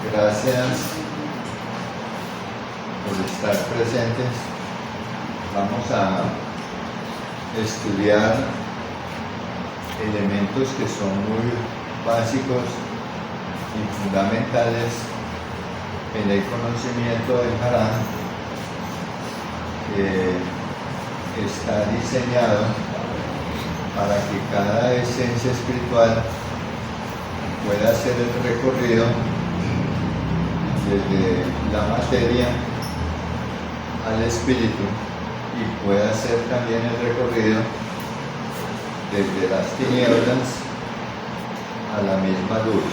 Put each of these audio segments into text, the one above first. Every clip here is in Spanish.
Gracias por estar presentes. Vamos a estudiar elementos que son muy básicos y fundamentales en el conocimiento del Harán, que está diseñado para que cada esencia espiritual pueda hacer el recorrido desde la materia al espíritu y pueda hacer también el recorrido desde las tinieblas a la misma luz.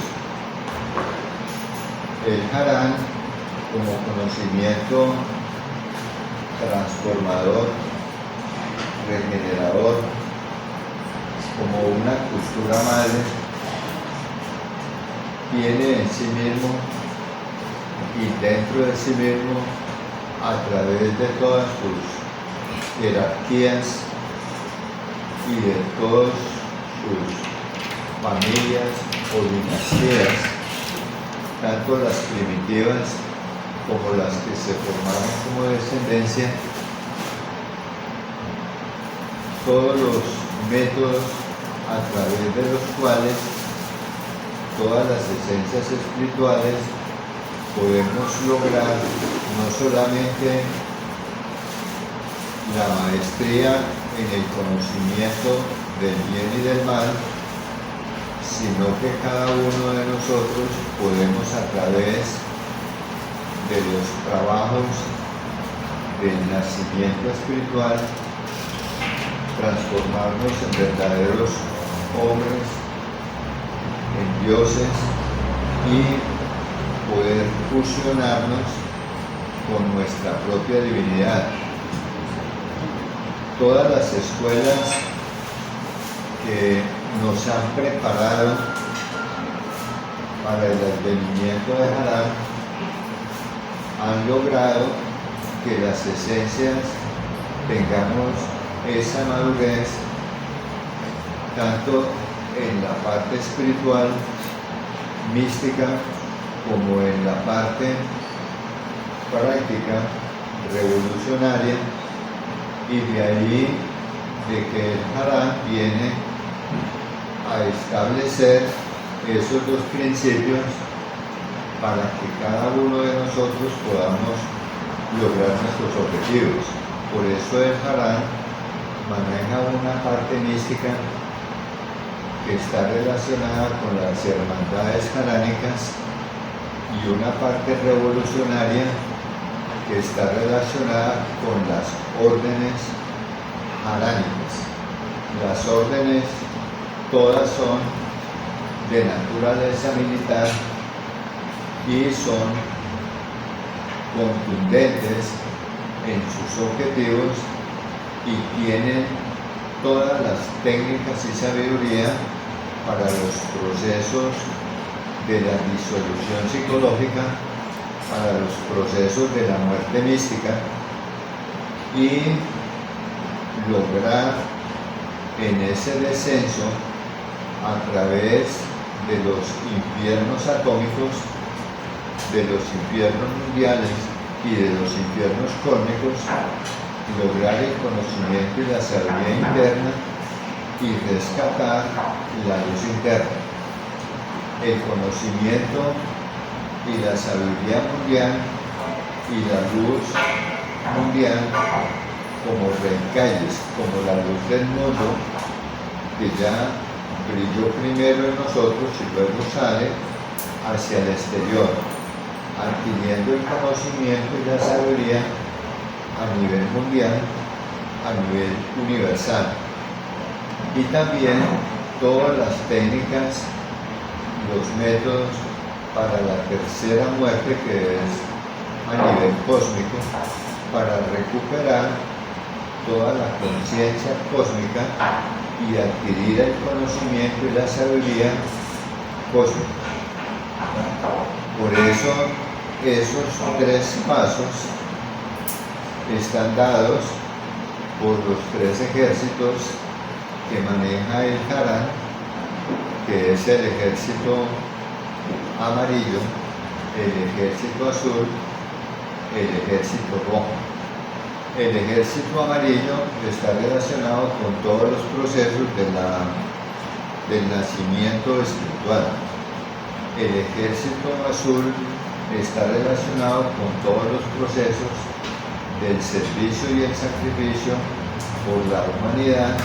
El Harán, como conocimiento transformador, regenerador, como una cultura madre, tiene en sí mismo y dentro de sí mismo, a través de todas sus jerarquías y de todas sus familias o dinastías, tanto las primitivas como las que se formaron como descendencia, todos los métodos a través de los cuales todas las esencias espirituales podemos lograr no solamente la maestría en el conocimiento del bien y del mal, sino que cada uno de nosotros podemos, a través de los trabajos del nacimiento espiritual, transformarnos en verdaderos hombres, en dioses, y poder fusionarnos con nuestra propia divinidad. Todas las escuelas que nos han preparado para el advenimiento de Harán han logrado que las esencias tengamos esa madurez tanto en la parte espiritual, mística, como en la parte práctica, revolucionaria, y de ahí de que el Harán viene a establecer esos dos principios para que cada uno de nosotros podamos lograr nuestros objetivos. Por eso el Harán maneja una parte mística que está relacionada con las hermandades haránicas y una parte revolucionaria que está relacionada con las órdenes haránicas. Las órdenes todas son de naturaleza militar y son contundentes en sus objetivos y tienen todas las técnicas y sabiduría para los procesos de la disolución psicológica, para los procesos de la muerte mística, y lograr en ese descenso a través de los infiernos atómicos, de los infiernos mundiales y de los infiernos cósmicos, lograr el conocimiento y la sabiduría interna y rescatar la luz interna. El conocimiento y la sabiduría mundial y la luz mundial como reencalles, como la luz del mundo que ya brilló primero en nosotros y luego sale hacia el exterior, adquiriendo el conocimiento y la sabiduría a nivel mundial, a nivel universal. Y también todas las técnicas, los métodos para la tercera muerte, que es a nivel cósmico, para recuperar toda la conciencia cósmica y adquirir el conocimiento y la sabiduría cósmica. Por eso esos tres pasos están dados por los tres ejércitos que maneja el Harán, que es el ejército amarillo, el ejército azul, el ejército rojo. El ejército amarillo está relacionado con todos los procesos del nacimiento espiritual. El ejército azul está relacionado con todos los procesos del servicio y el sacrificio por la humanidad,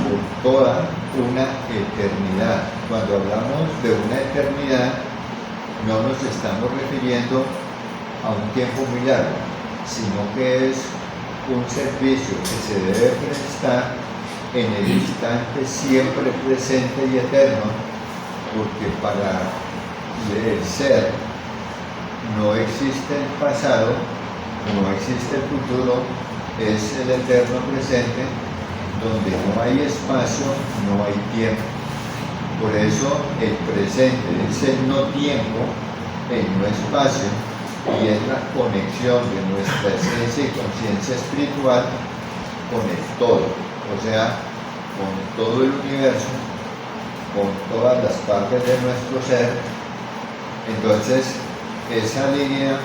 por toda una eternidad. Cuando hablamos de una eternidad, no nos estamos refiriendo a un tiempo muy largo, sino que es un servicio que se debe prestar en el instante siempre presente y eterno, porque para el ser no existe el pasado, no existe el futuro, es el eterno presente, donde no hay espacio, no hay tiempo. Por eso el presente es el no tiempo, el no espacio, y es la conexión de nuestra esencia y conciencia espiritual con el todo, o sea, con todo el universo, con todas las partes de nuestro ser. Entonces, esa línea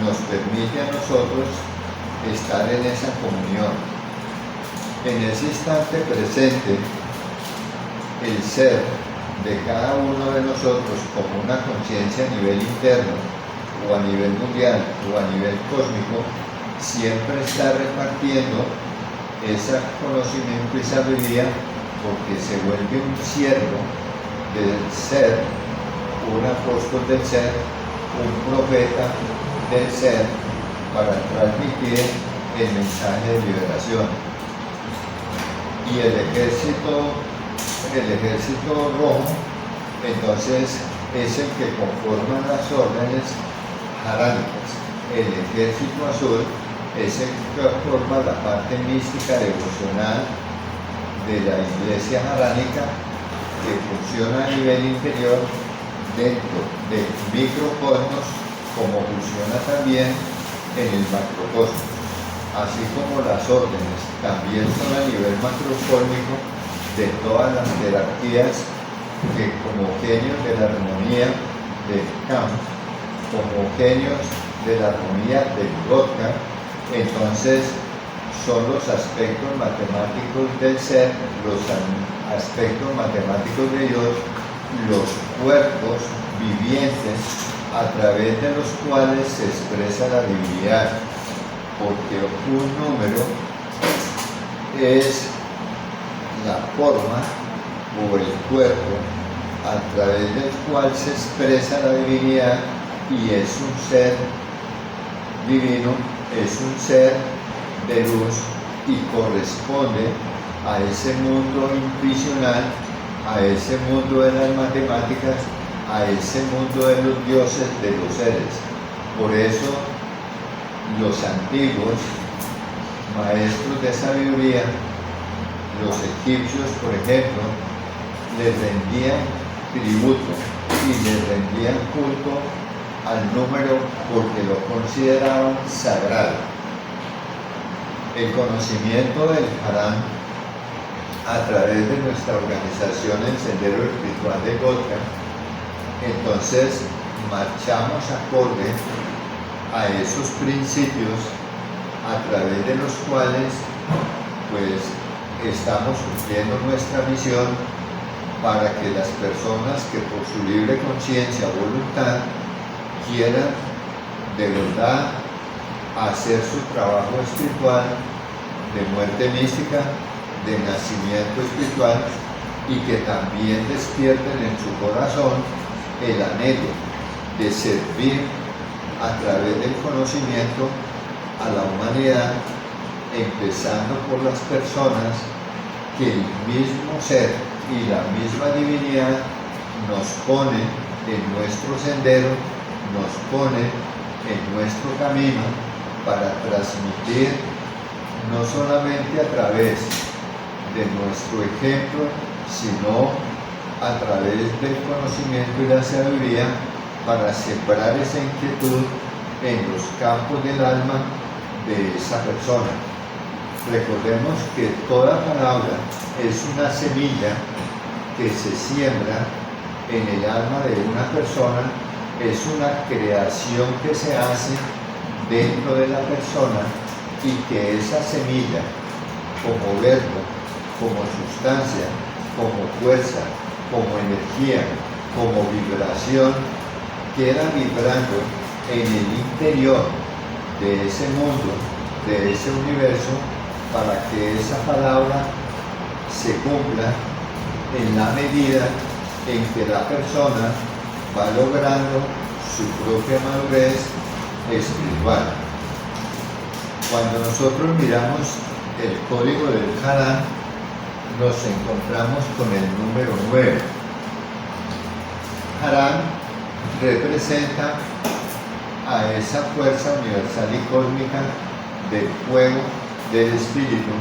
nos permite a nosotros estar en esa comunión. En ese instante presente, el ser de cada uno de nosotros como una conciencia a nivel interno, o a nivel mundial, o a nivel cósmico, siempre está repartiendo ese conocimiento y sabiduría, porque se vuelve un siervo del ser, un apóstol del ser, un profeta del ser, para transmitir el mensaje de liberación. Y el ejército rojo, entonces, es el que conforma las órdenes jaránicas. El ejército azul es el que forma la parte mística devocional de la iglesia jaránica, que funciona a nivel interior dentro del microcosmos, como funciona también en el macrocosmos, así como las órdenes también son a nivel macrocósmico de todas las jerarquías que, como genios de la armonía del campo, como genios de la armonía del Godka, entonces son los aspectos matemáticos del ser, los aspectos matemáticos de Dios, los cuerpos vivientes a través de los cuales se expresa la divinidad, porque un número es la forma o el cuerpo a través del cual se expresa la divinidad, y es un ser divino, es un ser de luz, y corresponde a ese mundo intuicional, a ese mundo de las matemáticas, a ese mundo de los dioses, de los seres. Por eso los antiguos maestros de sabiduría, los egipcios, por ejemplo, les rendían tributo y les rendían culto al número porque lo consideraban sagrado. El conocimiento del Harán a través de nuestra organización El Sendero Espiritual de Godka, entonces marchamos acorde a esos principios a través de los cuales pues estamos cumpliendo nuestra misión, para que las personas que por su libre conciencia o voluntad quieran de verdad hacer su trabajo espiritual de muerte mística, de nacimiento espiritual, y que también despierten en su corazón el anhelo de servir a través del conocimiento a la humanidad, empezando por las personas que el mismo ser y la misma divinidad nos pone en nuestro sendero, nos pone en nuestro camino, para transmitir no solamente a través de nuestro ejemplo, sino a través del conocimiento y la sabiduría, para sembrar esa inquietud en los campos del alma de esa persona. Recordemos que toda palabra es una semilla que se siembra en el alma de una persona, es una creación que se hace dentro de la persona y que esa semilla, como verbo, como sustancia, como fuerza, como energía, como vibración, queda vibrando en el interior de ese mundo, de ese universo, para que esa palabra se cumpla en la medida en que la persona va logrando su propia madurez espiritual. Cuando nosotros miramos el código del Harán, nos encontramos con el número 9. Harán representa a esa fuerza universal y cósmica del fuego del espíritu,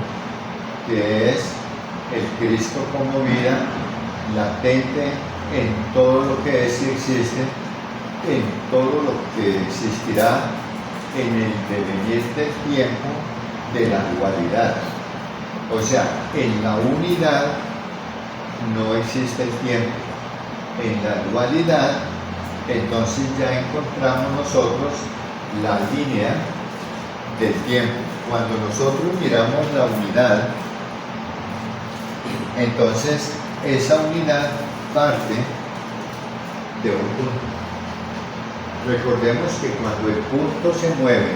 que es el Cristo como vida latente en todo lo que es y existe, en todo lo que existirá en el devenir del tiempo de la dualidad. O sea, en la unidad no existe el tiempo. En la dualidad, entonces ya encontramos nosotros la línea del tiempo. Cuando nosotros miramos la unidad, entonces esa unidad parte de un punto. Recordemos que cuando el punto se mueve,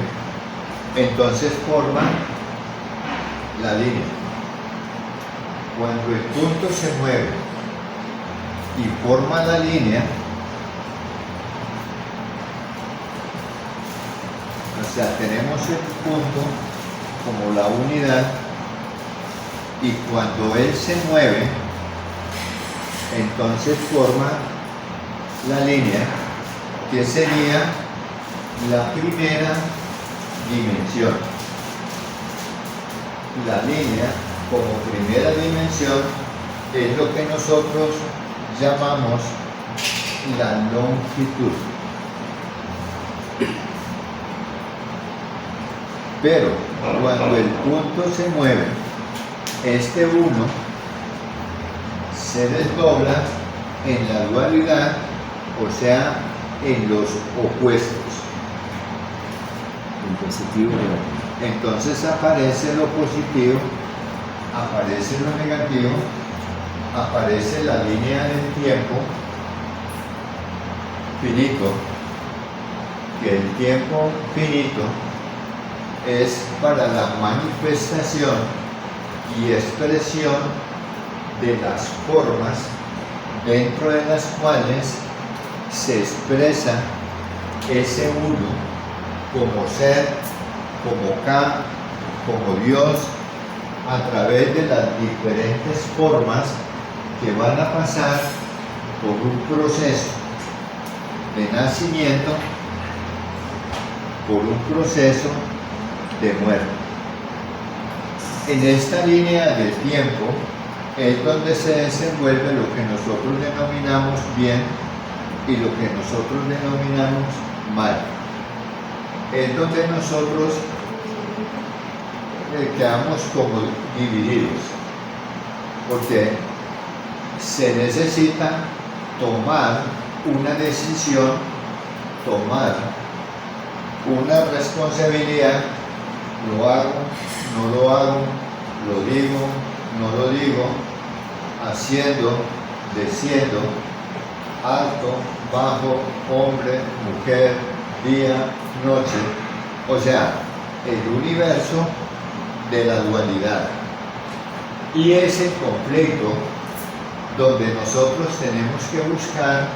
entonces forma la línea. Cuando el punto se mueve y forma la línea, o sea, tenemos el punto como la unidad, y cuando él se mueve, entonces forma la línea, que sería la primera dimensión. La línea como primera dimensión es lo que nosotros llamamos la longitud. Pero cuando el punto se mueve, este 1 se desdobla en la dualidad, o sea, en los opuestos. En positivo y negativo. Entonces aparece lo positivo, aparece lo negativo, aparece la línea del tiempo finito, que el tiempo finito es para la manifestación y expresión de las formas dentro de las cuales se expresa ese uno como ser, como K, como Dios, a través de las diferentes formas que van a pasar por un proceso de nacimiento, por un proceso de muerte. En esta línea del tiempo es donde se desenvuelve lo que nosotros denominamos bien y lo que nosotros denominamos mal. Es donde nosotros quedamos como divididos, porque se necesita tomar una decisión, tomar una responsabilidad. Lo hago, no lo hago, lo digo, no lo digo, haciendo, diciendo, alto, bajo, hombre, mujer, día, noche. O sea, el universo de la dualidad. Y ese conflicto donde nosotros tenemos que buscar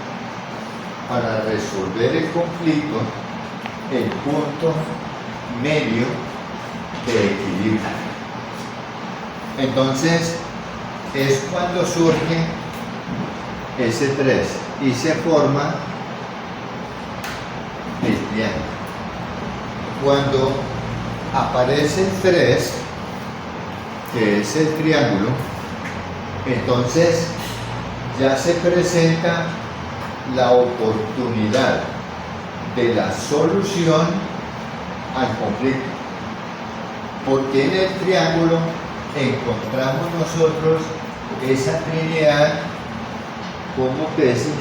para resolver el conflicto el punto medio de equilibrio. Entonces es cuando surge ese 3 y se forma el triángulo. Cuando aparece el 3, que es el triángulo, entonces ya se presenta la oportunidad de la solución al conflicto, porque en el triángulo encontramos nosotros esa Trinidad como tesis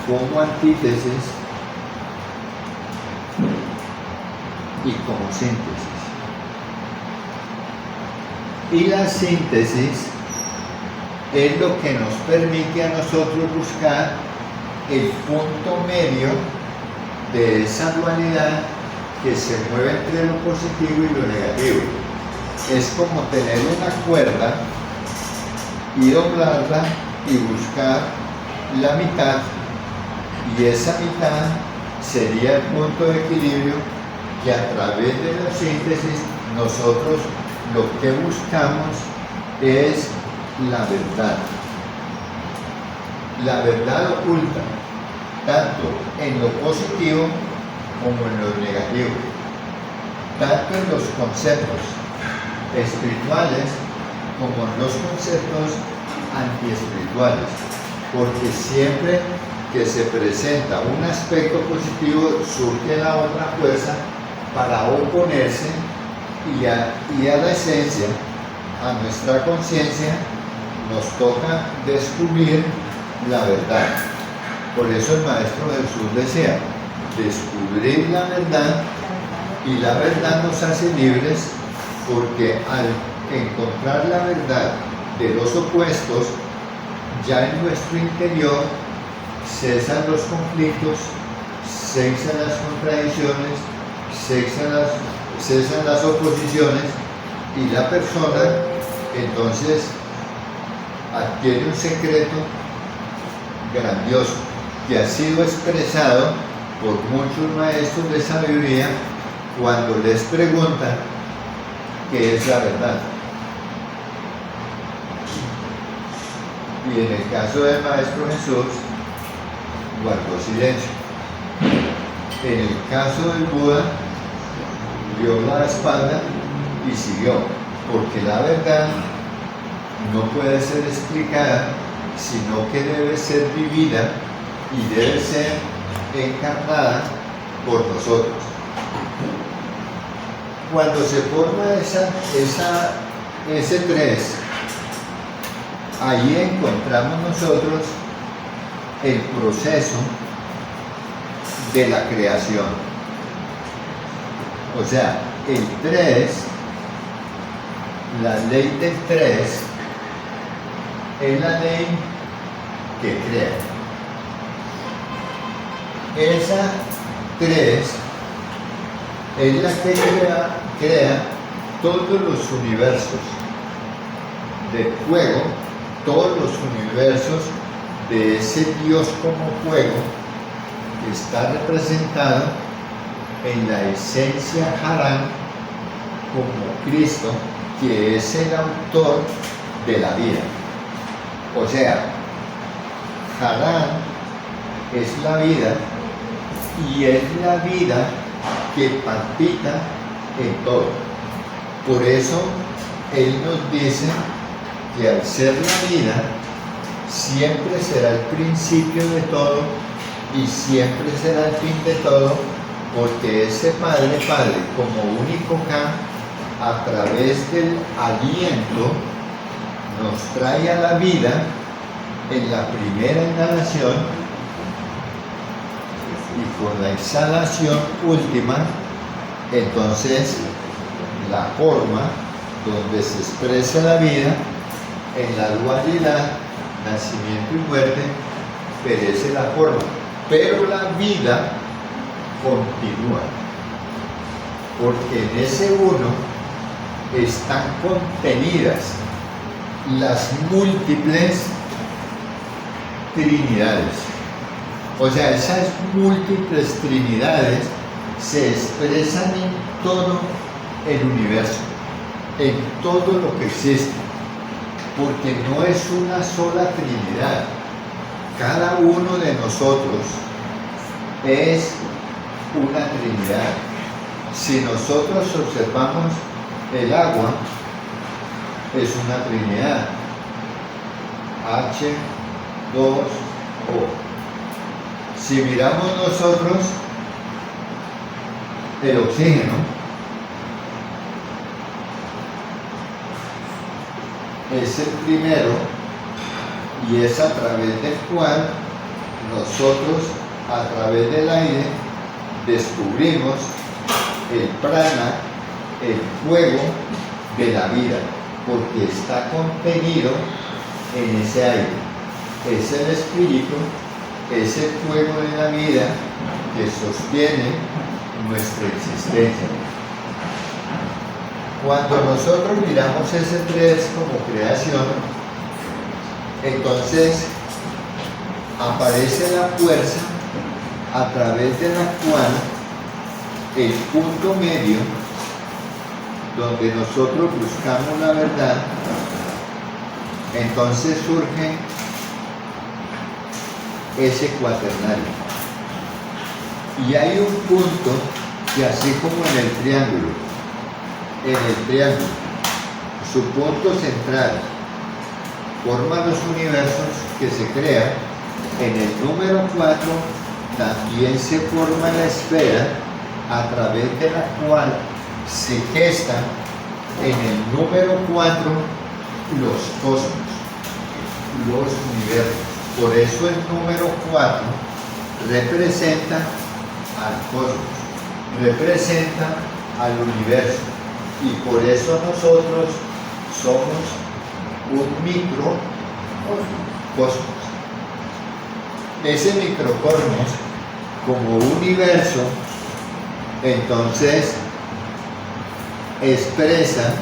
como antítesis y como síntesis. Y la síntesis es lo que nos permite a nosotros buscar el punto medio de esa dualidad que se mueve entre lo positivo y lo negativo. Es como tener una cuerda y doblarla y buscar la mitad, y esa mitad sería el punto de equilibrio que a través de la síntesis nosotros lo que buscamos es la verdad oculta, tanto en lo positivo como en lo negativo, tanto en los conceptos espirituales como en los conceptos antiespirituales, porque siempre que se presenta un aspecto positivo surge la otra fuerza para oponerse y a la esencia, a nuestra conciencia, nos toca descubrir la verdad. Por eso el Maestro Jesús decía, descubrir la verdad, y la verdad nos hace libres, porque al encontrar la verdad de los opuestos, ya en nuestro interior cesan los conflictos, cesan las contradicciones, cesan las oposiciones, y la persona entonces adquiere un secreto grandioso que ha sido expresado por muchos maestros de sabiduría cuando les preguntan qué es la verdad. Y en el caso del Maestro Jesús, guardó silencio. En el caso del Buda, dio la espalda y siguió, porque la verdad no puede ser explicada, sino que debe ser vivida y debe ser encarnada por nosotros. Cuando se forma ese tres, ahí encontramos nosotros el proceso de la creación. O sea, el 3, la ley del 3, es la ley que crea. Esa 3 es la que crea todos los universos de fuego, todos los universos de ese Dios como fuego que está representado en la esencia Harán como Cristo, que es el autor de la vida. O sea, Harán es la vida, y es la vida que palpita en todo. Por eso Él nos dice que al ser la vida, siempre será el principio de todo y siempre será el fin de todo, porque ese Padre como único K, a través del aliento, nos trae a la vida en la primera inhalación, y con la exhalación última, entonces la forma donde se expresa la vida en la dualidad, nacimiento y muerte, perece la forma, pero la vida continúa, porque en ese uno están contenidas las múltiples trinidades. O sea, esas múltiples trinidades se expresan en todo el universo, en todo lo que existe, porque no es una sola trinidad. Cada uno de nosotros es una trinidad. Si nosotros observamos el agua, es una trinidad. H2O. Si miramos nosotros el oxígeno, es el primero, y es a través del cual nosotros a través del aire descubrimos el prana, el fuego de la vida, porque está contenido en ese aire. Es el espíritu, es el fuego de la vida que sostiene nuestra existencia. Cuando nosotros miramos ese 3 como creación, entonces aparece la fuerza a través de la cual el punto medio, donde nosotros buscamos la verdad, entonces surge ese cuaternario. Y hay un punto que, así como en el triángulo, su punto central forma los universos que se crean, en el número 4 también se forma la esfera a través de la cual se gestan en el número 4 los cosmos, los universos. Por eso el número 4 representa al cosmos, representa al universo, y por eso nosotros somos un microcosmos. Ese microcosmos, como universo, entonces expresa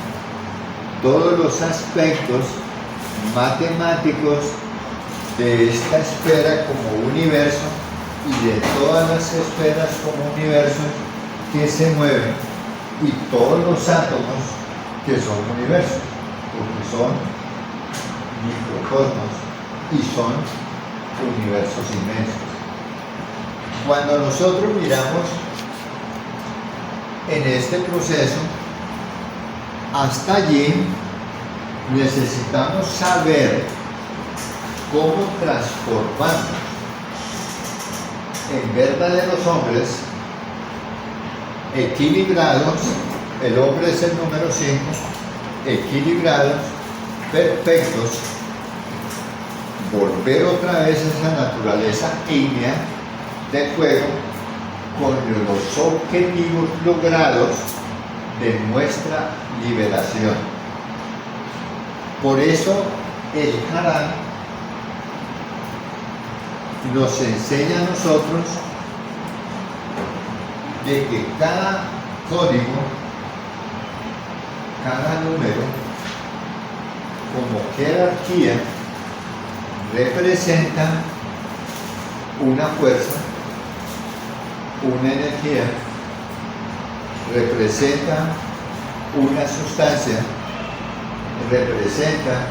todos los aspectos matemáticos de esta esfera como universo y de todas las esferas como universos que se mueven, y todos los átomos que son universos, porque son microcosmos y son universos inmensos. Cuando nosotros miramos en este proceso, hasta allí necesitamos saber cómo transformarnos en verdaderos hombres equilibrados. El hombre es el número 5, equilibrados, perfectos, volver otra vez a esa naturaleza ígnea del fuego con los objetivos logrados de nuestra liberación. Por eso el Harán nos enseña a nosotros de que cada código, cada número, como jerarquía, representa una fuerza, una energía, representa una sustancia, representa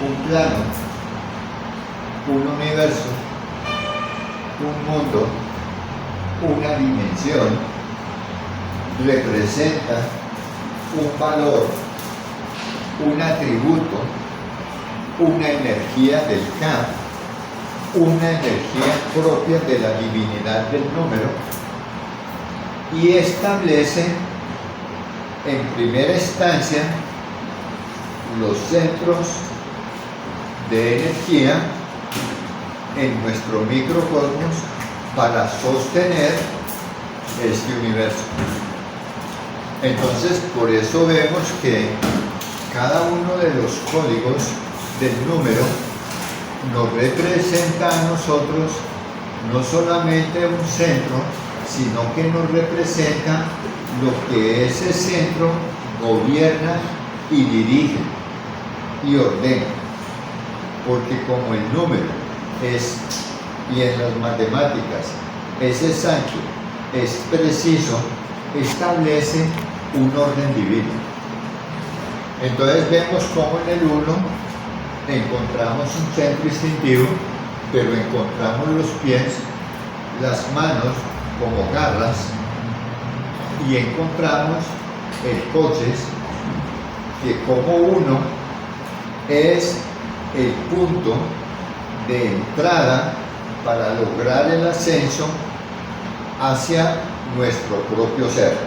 un plano, un universo, un mundo, una dimensión, representa un valor, un atributo, una energía del Ka, una energía propia de la divinidad del número, y establece en primera instancia los centros de energía en nuestro microcosmos para sostener este universo. Entonces, por eso vemos que cada uno de los códigos del número nos representa a nosotros no solamente un centro, sino que nos representa lo que ese centro gobierna y dirige y ordena. Porque como el número es, y en las matemáticas es exacto, es preciso, establece un orden divino. Entonces vemos cómo en el 1 encontramos un centro instintivo, pero encontramos los pies, las manos como garras, y encontramos el coxis, que como uno es el punto de entrada para lograr el ascenso hacia nuestro propio ser.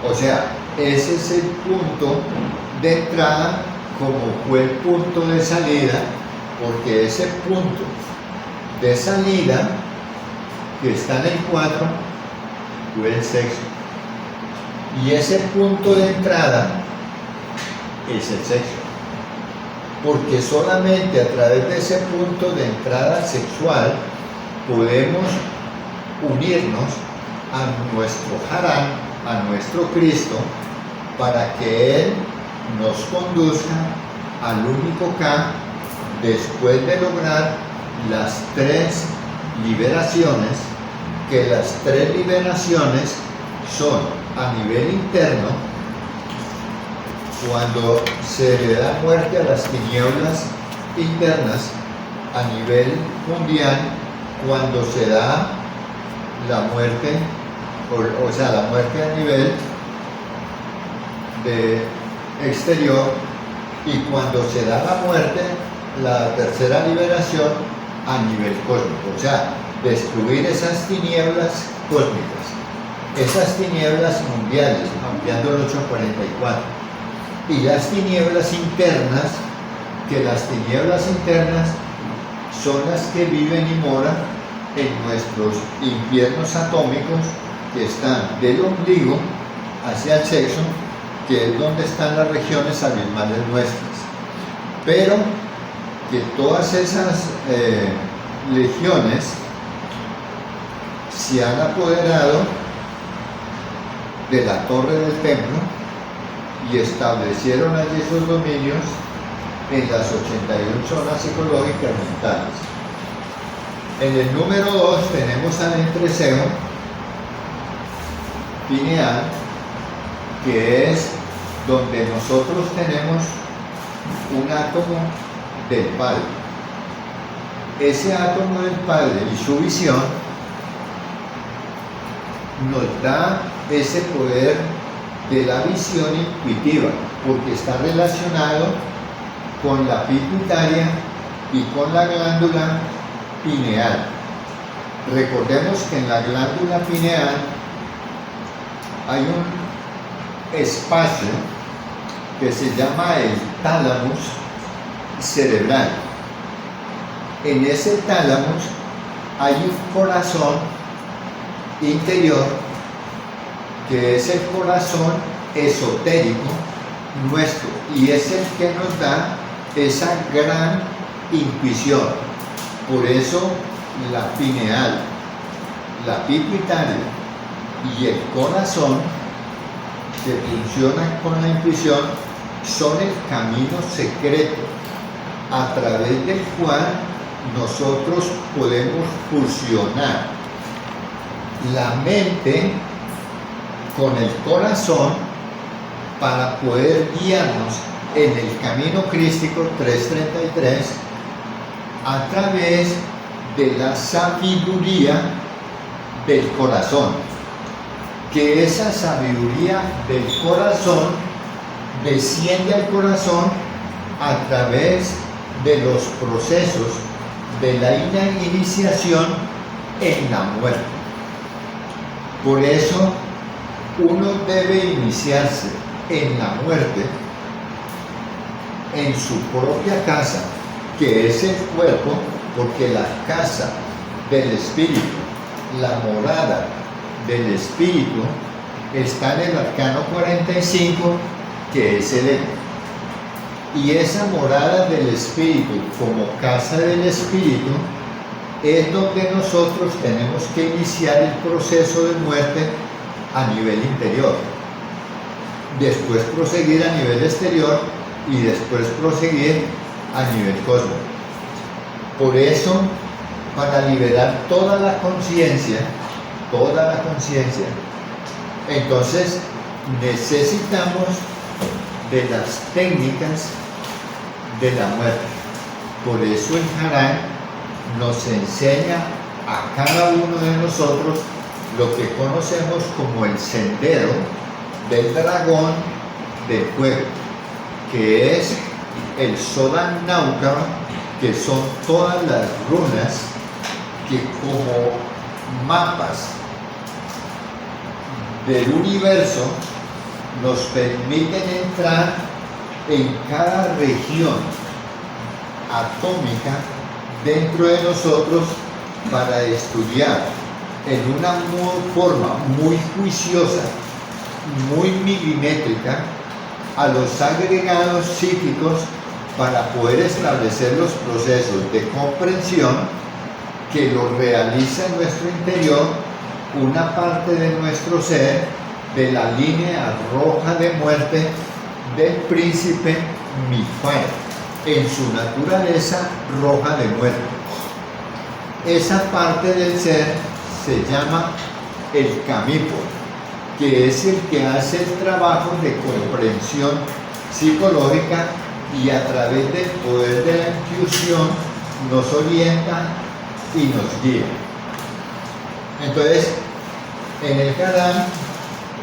O sea, ese es el punto de entrada como fue el punto de salida, porque ese punto de salida, que está en el 4, fue el sexo. Y ese punto de entrada es el sexo. Porque solamente a través de ese punto de entrada sexual podemos unirnos a nuestro Harán, a nuestro Cristo, para que Él nos conduzca al único K después de lograr las 3 liberaciones, que las 3 liberaciones son a nivel interno, cuando se le da muerte a las tinieblas internas, a nivel mundial, cuando se da la muerte, o sea, la muerte a nivel de exterior, y cuando se da la muerte, la tercera liberación a nivel cósmico, o sea, destruir esas tinieblas cósmicas, esas tinieblas mundiales, ampliando el 844, y las tinieblas internas, que las tinieblas internas son las que viven y moran en nuestros infiernos atómicos, que están del ombligo hacia el sexo, que es donde están las regiones abismales nuestras. Pero que todas esas legiones se han apoderado de la torre del templo y establecieron allí sus dominios en las 81 zonas psicológicas mentales. En el número 2 tenemos al entrecejo pineal, que es donde nosotros tenemos un átomo del Padre. Ese átomo del Padre y su visión nos da ese poder de la visión intuitiva, porque está relacionado con la pituitaria y con la glándula pineal. Recordemos que en la glándula pineal hay un espacio que se llama el tálamo cerebral. En ese tálamo hay un corazón interior, que es el corazón esotérico nuestro, y es el que nos da esa gran intuición. Por eso la pineal, la pituitaria y el corazón, que funcionan con la intuición, son el camino secreto a través del cual nosotros podemos fusionar la mente con el corazón para poder guiarnos en el camino crístico 333 a través de la sabiduría del corazón, que esa sabiduría del corazón desciende al corazón a través de los procesos de la iniciación en la muerte. Por eso uno debe iniciarse en la muerte, en su propia casa, que es el cuerpo, porque la casa del espíritu, la morada del espíritu, está en el arcano 45, que es el ego. Y esa morada del espíritu, como casa del espíritu, es donde nosotros tenemos que iniciar el proceso de muerte a nivel interior, después proseguir a nivel exterior y después proseguir a nivel cósmico. Por eso, para liberar toda la conciencia, entonces necesitamos de las técnicas de la muerte. Por eso el Harán nos enseña a cada uno de nosotros lo que conocemos como el sendero del dragón del fuego, que es el Sodan Nauka, que son todas las runas que como mapas del universo nos permiten entrar en cada región atómica dentro de nosotros para estudiar en una forma muy juiciosa, muy milimétrica, a los agregados psíquicos para poder establecer los procesos de comprensión que lo realiza en nuestro interior una parte de nuestro ser de la línea roja de muerte del príncipe Mijael, en su naturaleza roja de muerte. Esa parte del ser se llama el camípor, que es el que hace el trabajo de comprensión psicológica y a través del poder de la intuición nos orienta y nos guía. Entonces, en el Kadam,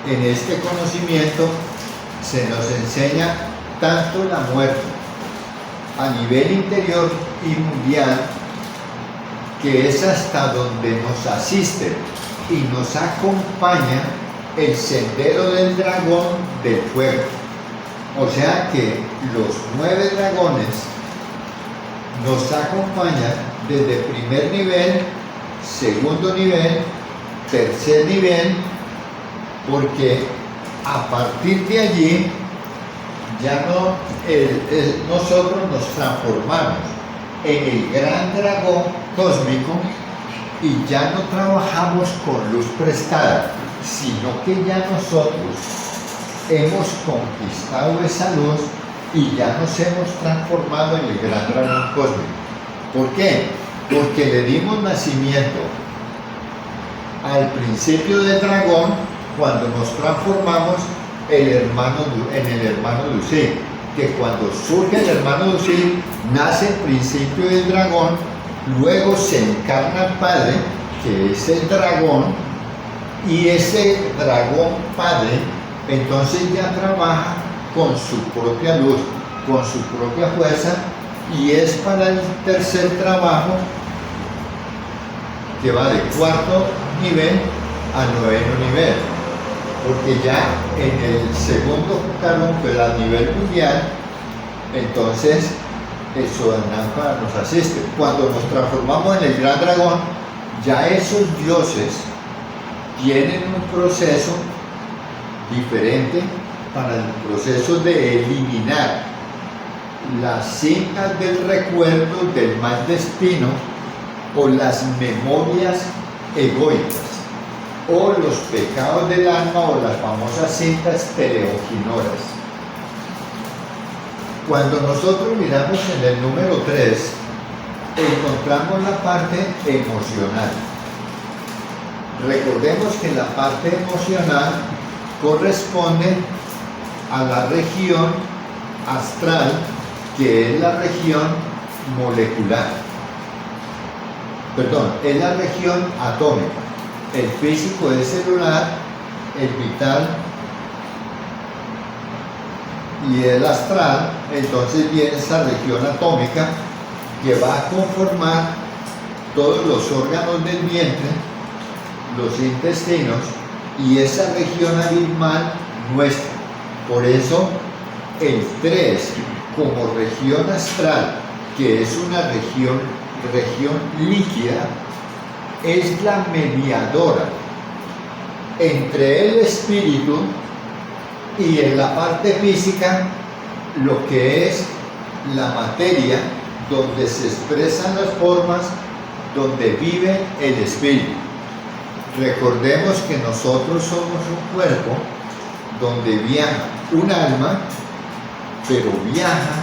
en este conocimiento, se nos enseña tanto la muerte a nivel interior y mundial, que es hasta donde nos asiste y nos acompaña el sendero del dragón del fuego. O sea que los 9 dragones nos acompañan desde primer nivel, segundo nivel, tercer nivel, porque a partir de allí ya no nosotros nos transformamos en el gran dragón cósmico y ya no trabajamos con luz prestada, sino que ya nosotros hemos conquistado esa luz y ya nos hemos transformado en el gran dragón cósmico. ¿Por qué? Porque le dimos nacimiento al principio del dragón cuando nos transformamos en el hermano Lucil, que cuando surge el hermano Lucil nace el principio del dragón, luego se encarna el padre, que es el dragón, y ese dragón padre entonces ya trabaja con su propia luz, con su propia fuerza, y es para el tercer trabajo que va de cuarto nivel a noveno nivel, porque ya en el segundo carbón, a nivel mundial, entonces el Sodanampa nos asiste. Cuando nos transformamos en el gran dragón, ya esos dioses tienen un proceso diferente para el proceso de eliminar las cintas del recuerdo del mal destino o las memorias egoicas o los pecados del alma o las famosas cintas teleoginoras. Cuando nosotros miramos en el número 3, encontramos la parte emocional. Recordemos que la parte emocional corresponde a la región astral, que es la región molecular. Perdón, es la región atómica. El físico es celular, el vital y el astral, entonces viene esa región atómica que va a conformar todos los órganos del vientre, los intestinos y esa región abismal nuestra. Por eso el 3 como región astral, que es una región líquida, es la mediadora entre el espíritu y en la parte física lo que es la materia, donde se expresan las formas, donde vive el espíritu. Recordemos que nosotros somos un cuerpo donde viaja un alma, pero viaja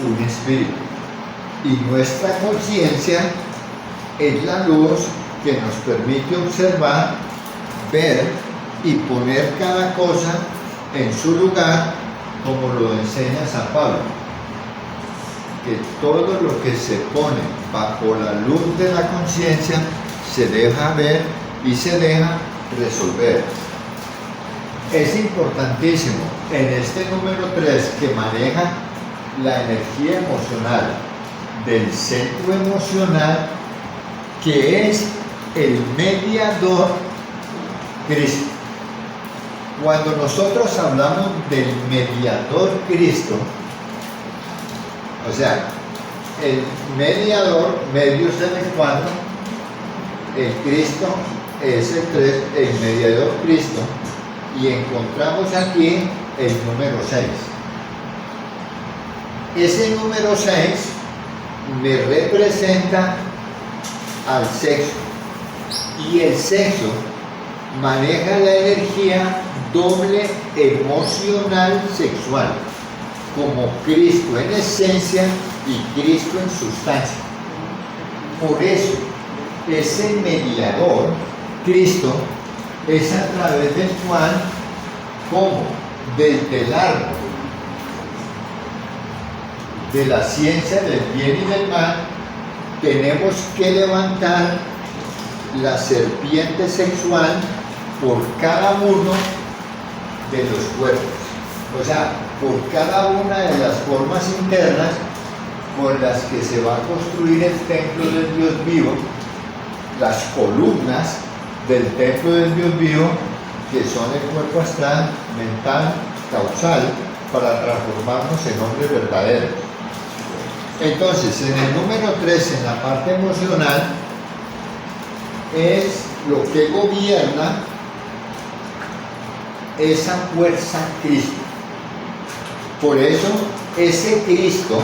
un espíritu. Y nuestra conciencia es la luz que nos permite observar, ver y poner cada cosa en su lugar, como lo enseña San Pablo, que todo lo que se pone bajo la luz de la conciencia se deja ver y se deja resolver. Es importantísimo en este número 3 que maneja la energía emocional del centro emocional, que es el mediador Cristo. Cuando nosotros hablamos del mediador Cristo, o sea, el mediador, medios en el cuadro, el Cristo es el mediador Cristo, y encontramos aquí el número 6. Ese número 6 me representa al sexo, y el sexo maneja la energía doble emocional sexual, como Cristo en esencia y Cristo en sustancia. Por eso, ese mediador, Cristo, es a través del cual, como desde el árbol de la ciencia del bien y del mal, tenemos que levantar la serpiente sexual por cada uno de los cuerpos, o sea, por cada una de las formas internas con las que se va a construir el templo del Dios vivo, las columnas del templo del Dios vivo, que son el cuerpo astral, mental, causal, para transformarnos en hombres verdaderos. Entonces, en el número 3, en la parte emocional, es lo que gobierna esa fuerza Cristo. Por eso, ese Cristo,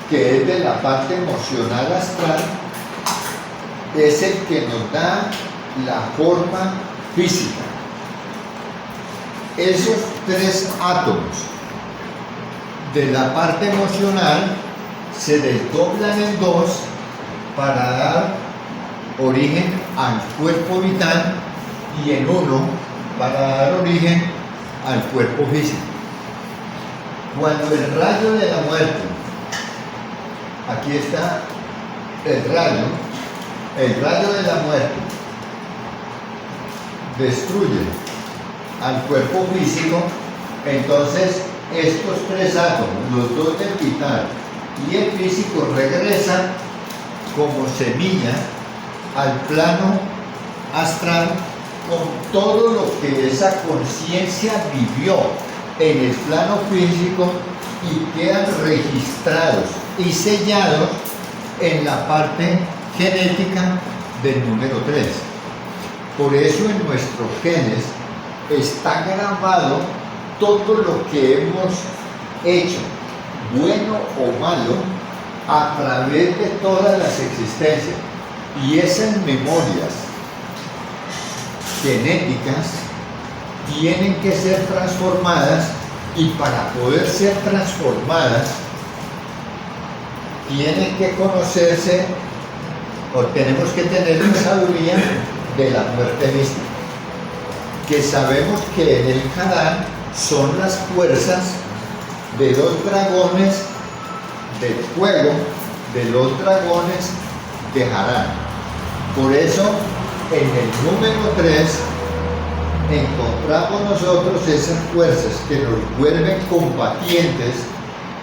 que es de la parte emocional astral, es el que nos da la forma física. Esos 3 átomos de la parte emocional se desdoblan en 2 para dar origen al cuerpo vital, y en 1 para dar origen al cuerpo físico. Cuando el rayo de la muerte, aquí está el rayo de la muerte destruye al cuerpo físico, entonces estos 3 átomos, los 2 del vital y el físico, regresan como semilla al plano astral con todo lo que esa conciencia vivió en el plano físico, y quedan registrados y sellados en la parte genética del número 3. Por eso en nuestros genes está grabado todo lo que hemos hecho, bueno o malo, a través de todas las existencias. Y esas memorias genéticas tienen que ser transformadas, y para poder ser transformadas tienen que conocerse, o tenemos que tener la sabiduría de la muerte mística, que sabemos que en el Hadar son las fuerzas de los dragones del fuego, de los dragones de Harán. Por eso, en el número 3 encontramos nosotros esas fuerzas que nos vuelven combatientes,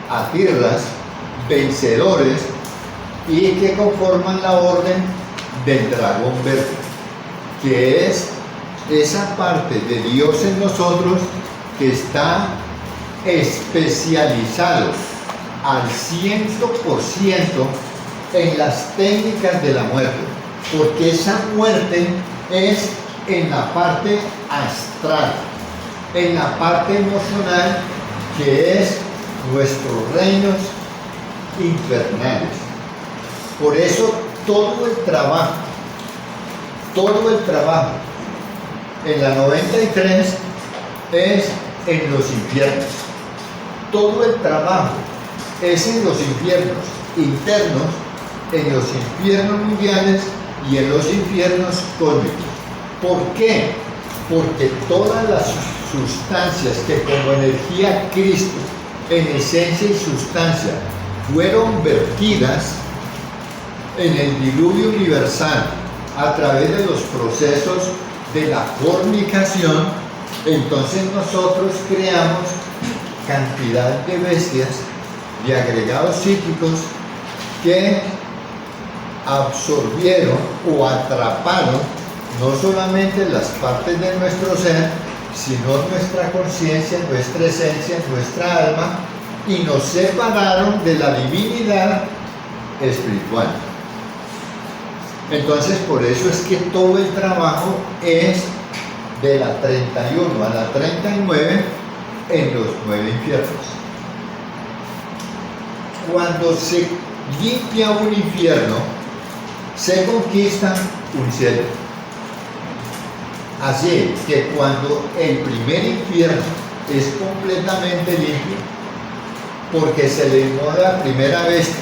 atirras, vencedores, y que conforman la orden del dragón verde, que es esa parte de Dios en nosotros que está especializado al 100% en las técnicas de la muerte, porque esa muerte es en la parte astral, en la parte emocional, que es nuestros reinos infernales. Por eso todo el trabajo en la 93 es en los infiernos. Todo el trabajo es en los infiernos internos, en los infiernos mundiales y en los infiernos cósmicos. ¿Por qué? Porque todas las sustancias que como energía Cristo, en esencia y sustancia, fueron vertidas en el diluvio universal a través de los procesos de la fornicación, entonces nosotros creamos cantidad de bestias, de agregados psíquicos, que absorbieron o atraparon no solamente las partes de nuestro ser, sino nuestra conciencia, nuestra esencia, nuestra alma, y nos separaron de la divinidad espiritual. Entonces, por eso es que todo el trabajo es de la 31 a la 39 en los 9 infiernos. Cuando se limpia un infierno, se conquista un cielo. Así que cuando el primer infierno es completamente limpio, porque se eliminó la primera bestia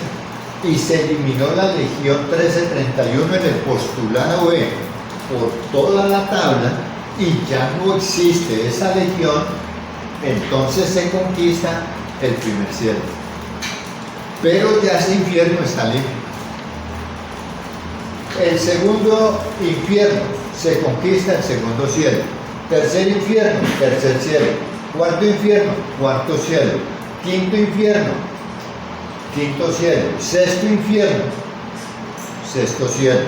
y se eliminó la legión 1331 en el postulado B por toda la tabla y ya no existe esa legión, entonces se conquista el primer cielo. Pero ya ese infierno está limpio. El segundo infierno se conquista el segundo cielo. Tercer infierno, tercer cielo. Cuarto infierno, cuarto cielo. Quinto infierno, quinto cielo. Sexto infierno, sexto cielo.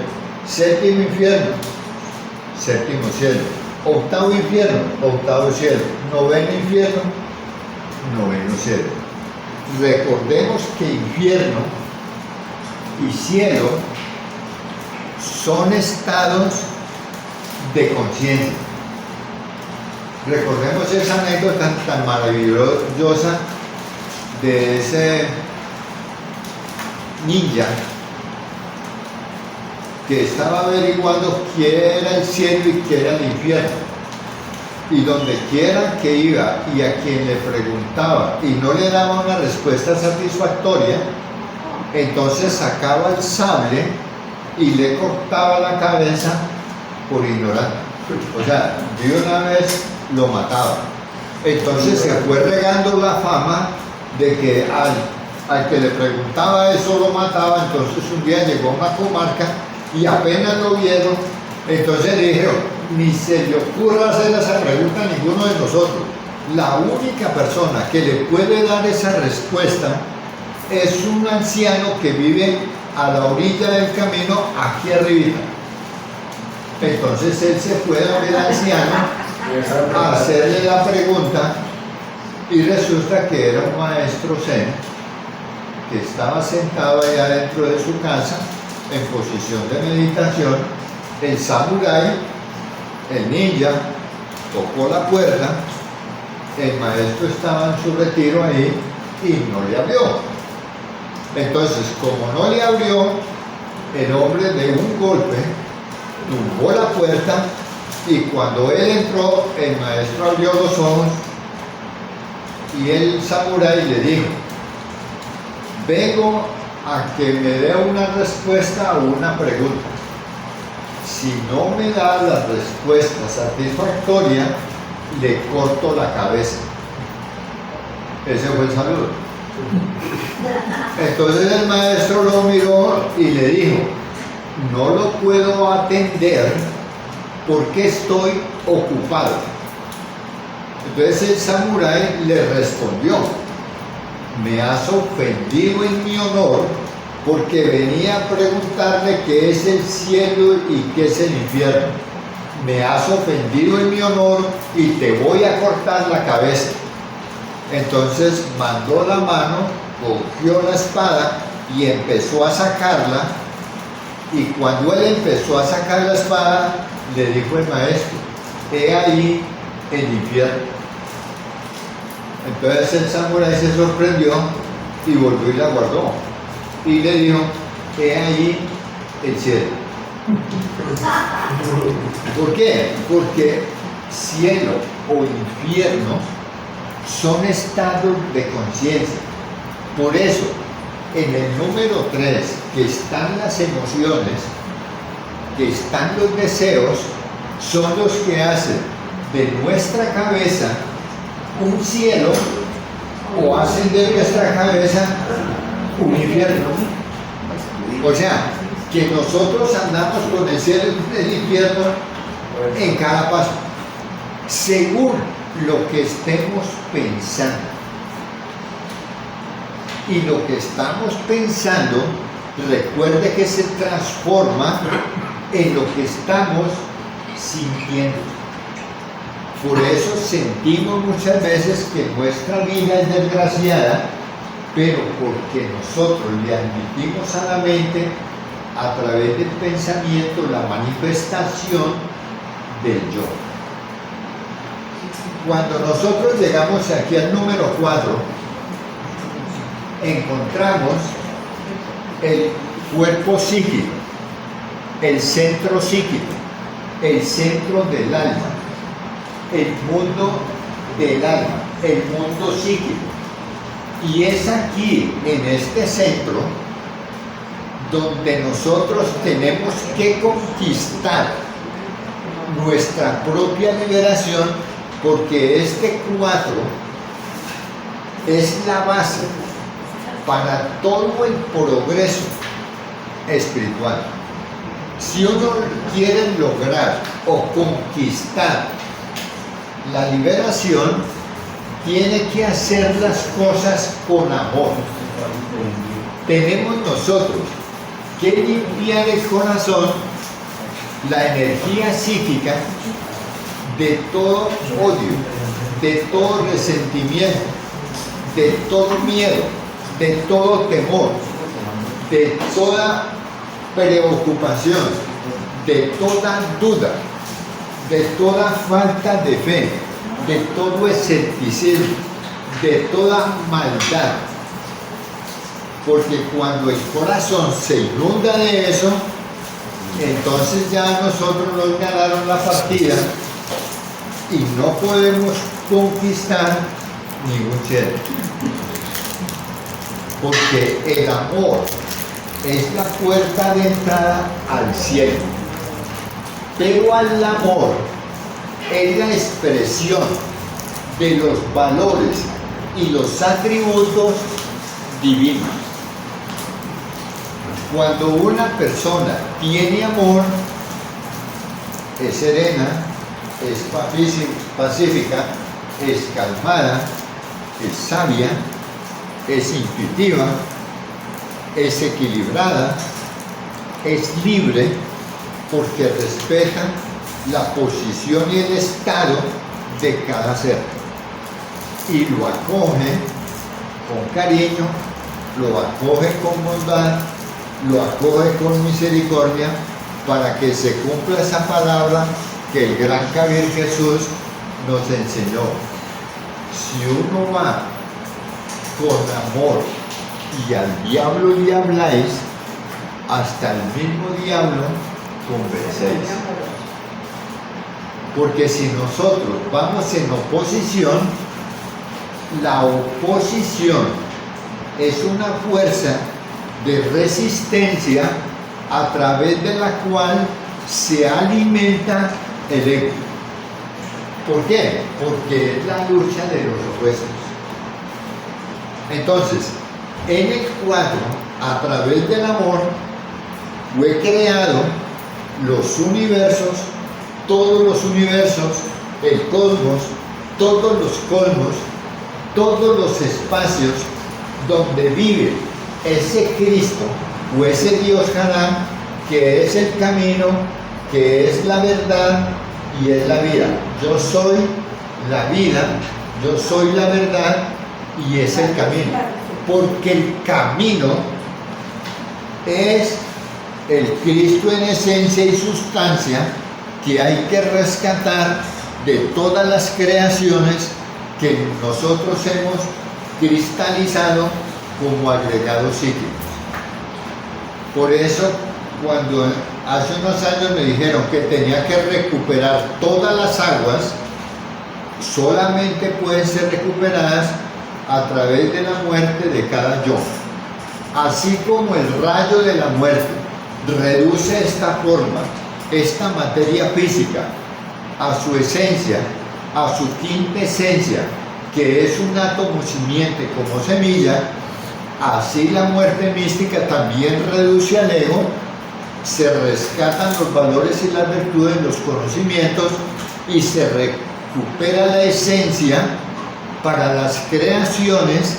Séptimo infierno, séptimo cielo. Octavo infierno, octavo cielo. Noveno infierno, noveno cielo. Recordemos que infierno y cielo son estados de conciencia. Recordemos esa anécdota tan maravillosa de ese ninja que estaba averiguando qué era el cielo y qué era el infierno. Y donde quiera que iba y a quien le preguntaba y no le daba una respuesta satisfactoria, entonces sacaba el sable y le cortaba la cabeza por ignorante. O sea, de una vez lo mataba. Entonces se fue regando la fama de que al que le preguntaba eso lo mataba. Entonces un día llegó a una comarca y apenas lo vieron, entonces le dijeron: ni se le ocurra hacer esa pregunta a ninguno de nosotros. La única persona que le puede dar esa respuesta es un anciano que vive a la orilla del camino, aquí arriba. Entonces él se fue a ver al anciano a hacerle la pregunta y resulta que era un maestro zen que estaba sentado allá dentro de su casa en posición de meditación. El samurái, el ninja, tocó la puerta, el maestro estaba en su retiro ahí y no le abrió. Entonces, como no le abrió, el hombre de un golpe tumbó la puerta y cuando él entró, el maestro abrió los ojos y el samurái le dijo: vengo a que me dé una respuesta a una pregunta. Si no me da la respuesta satisfactoria, le corto la cabeza. Ese fue el saludo. Entonces el maestro lo miró y le dijo: no lo puedo atender porque estoy ocupado. Entonces el samurái le respondió: me has ofendido en mi honor porque venía a preguntarle qué es el cielo y qué es el infierno. Me has ofendido en mi honor y te voy a cortar la cabeza. Entonces mandó la mano, cogió la espada y empezó a sacarla. Y cuando él empezó a sacar la espada, le dijo el maestro: he ahí el infierno. Entonces el samurái se sorprendió y volvió y la guardó. Y le dijo: he ahí el cielo. ¿Por qué? Porque cielo o infierno son estados de conciencia. Por eso, en el número 3, que están las emociones, que están los deseos, son los que hacen de nuestra cabeza un cielo o hacen de nuestra cabeza un infierno. O sea, que nosotros andamos con el cielo y el infierno en cada paso, según lo que estemos pensando. Y lo que estamos pensando, recuerde que se transforma en lo que estamos sintiendo. Por eso sentimos muchas veces que nuestra vida es desgraciada, pero porque nosotros le admitimos a la mente a través del pensamiento, la manifestación del yo. Cuando nosotros llegamos aquí al número 4, encontramos el cuerpo psíquico, el centro psíquico, el centro del alma, el mundo del alma, el mundo psíquico. Y es aquí, en este centro, donde nosotros tenemos que conquistar nuestra propia liberación, porque este 4 es la base para todo el progreso espiritual. Si uno quiere lograr o conquistar la liberación, tiene que hacer las cosas con amor. Tenemos nosotros que limpiar el corazón, la energía psíquica, de todo odio, de todo resentimiento, de todo miedo, de todo temor, de toda preocupación, de toda duda, de toda falta de fe, de todo escepticismo, de toda maldad. Porque cuando el corazón se inunda de eso, entonces ya nosotros nos ganaron la partida y no podemos conquistar ningún cielo. Porque el amor es la puerta de entrada al cielo. Pero al amor es la expresión de los valores y los atributos divinos. Cuando una persona tiene amor, es serena, es pacífica, es calmada, es sabia, es intuitiva, es equilibrada, es libre, porque respeta la posición y el estado de cada ser. Y lo acoge con cariño, lo acoge con bondad, lo acoge con misericordia, para que se cumpla esa palabra que el gran Kabir Jesús nos enseñó. Si uno va con amor y al diablo le habláis, hasta el mismo diablo convencéis. Porque si nosotros vamos en oposición, la oposición es una fuerza de resistencia a través de la cual se alimenta el ego. ¿Por qué? Porque es la lucha de los opuestos. Entonces, en el 4, a través del amor, fue creado los universos, todos los universos, el cosmos, todos los cosmos, todos los espacios donde vive ese Cristo o ese Dios Haram, que es el camino, que es la verdad y es la vida. Yo soy la vida, yo soy la verdad y es el camino. Porque el camino es el Cristo en esencia y sustancia, que hay que rescatar de todas las creaciones que nosotros hemos cristalizado como agregados psíquicos. Por eso, cuando hace unos años me dijeron que tenía que recuperar todas las aguas, solamente pueden ser recuperadas a través de la muerte de cada yo. Así como el rayo de la muerte reduce esta forma, esta materia física, a su esencia, a su quinta esencia, que es un átomo simiente como semilla, así la muerte mística también reduce al ego, se rescatan los valores y las virtudes, los conocimientos, y se recupera la esencia para las creaciones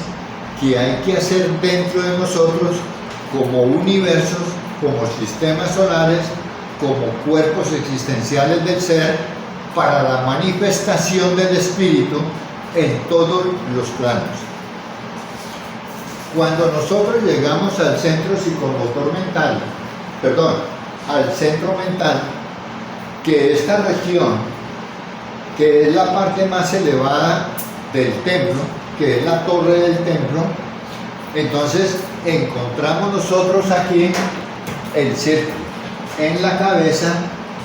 que hay que hacer dentro de nosotros como universos, como sistemas solares, como cuerpos existenciales del ser, para la manifestación del espíritu en todos los planos. Cuando nosotros llegamos al centro psicomotor mental, perdón, al centro mental, que esta región, que es la parte más elevada del templo, que es la torre del templo, entonces encontramos nosotros aquí el círculo. En la cabeza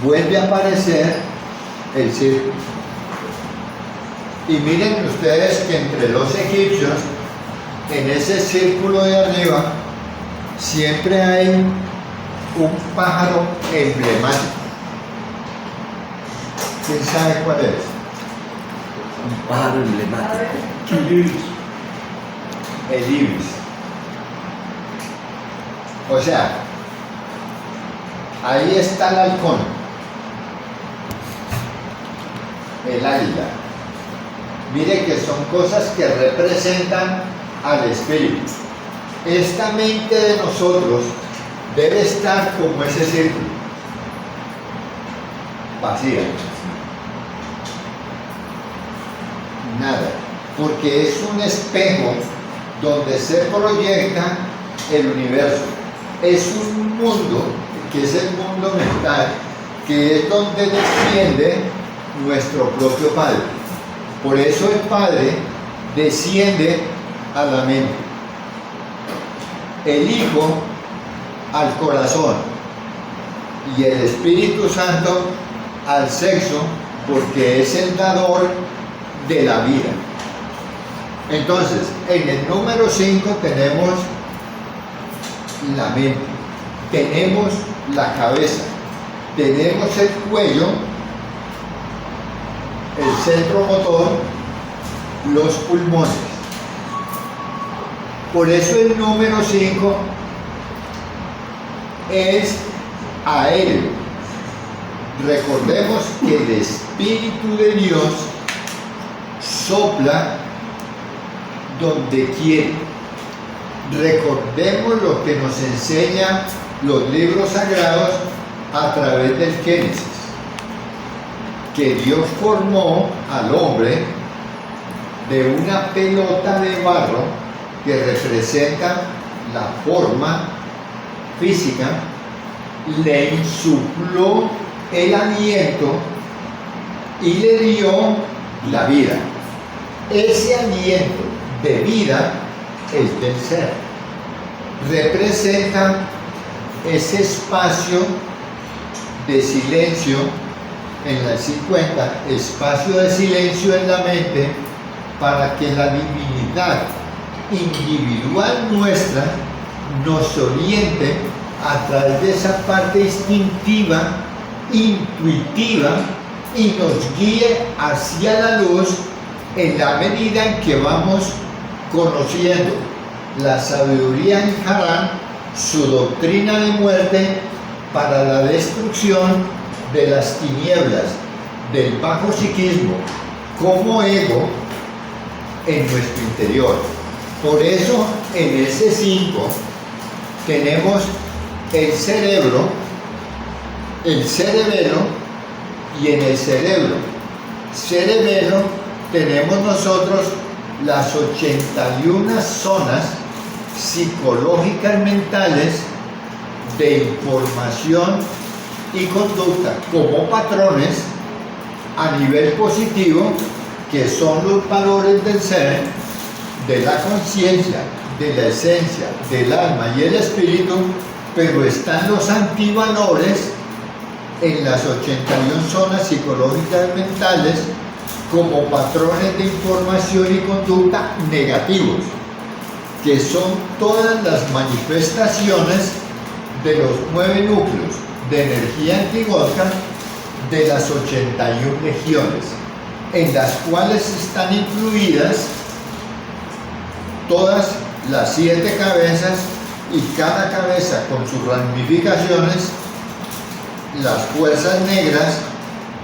vuelve a aparecer el círculo. Y miren ustedes que entre los egipcios, en ese círculo de arriba, siempre hay un pájaro emblemático. ¿Quién sabe cuál es? Un pájaro emblemático. El ibis. O sea, ahí está el halcón, el águila. Mire que son cosas que representan al espíritu. Esta mente de nosotros debe estar como ese círculo, vacía. Nada, porque es un espejo donde se proyecta el universo. Es un mundo que es el mundo mental, que es donde desciende nuestro propio Padre. Por eso el Padre desciende a la mente, el Hijo al corazón y el Espíritu Santo al sexo, porque es el dador de la vida. Entonces, en el número 5 tenemos la mente, tenemos la cabeza, tenemos el cuello, el centro motor, los pulmones. Por eso el número 5 es aéreo. Recordemos que el Espíritu de Dios sopla donde quiere. Recordemos lo que nos enseñan los libros sagrados a través del Génesis, que Dios formó al hombre de una pelota de barro que representa la forma física, le insupló el aliento y le dio la vida. Ese aliento de vida es del ser. Representa ese espacio de silencio en la 50, espacio de silencio en la mente, para que la divinidad individual nuestra nos oriente a través de esa parte instintiva, intuitiva, y nos guíe hacia la luz en la medida en que vamos conociendo la sabiduría en Harán, su doctrina de muerte para la destrucción de las tinieblas, del bajo psiquismo como ego en nuestro interior. Por eso en ese 5 tenemos el cerebro, el cerebelo, y en el cerebelo tenemos nosotros las 81 zonas psicológicas mentales de información y conducta como patrones a nivel positivo, que son los valores del ser, de la conciencia, de la esencia, del alma y el espíritu, pero están los antivalores en las 81 zonas psicológicas mentales como patrones de información y conducta negativos, que son todas las manifestaciones de los 9 núcleos de energía antigótica de las 81 regiones, en las cuales están incluidas todas las 7 cabezas, y cada cabeza con sus ramificaciones, las fuerzas negras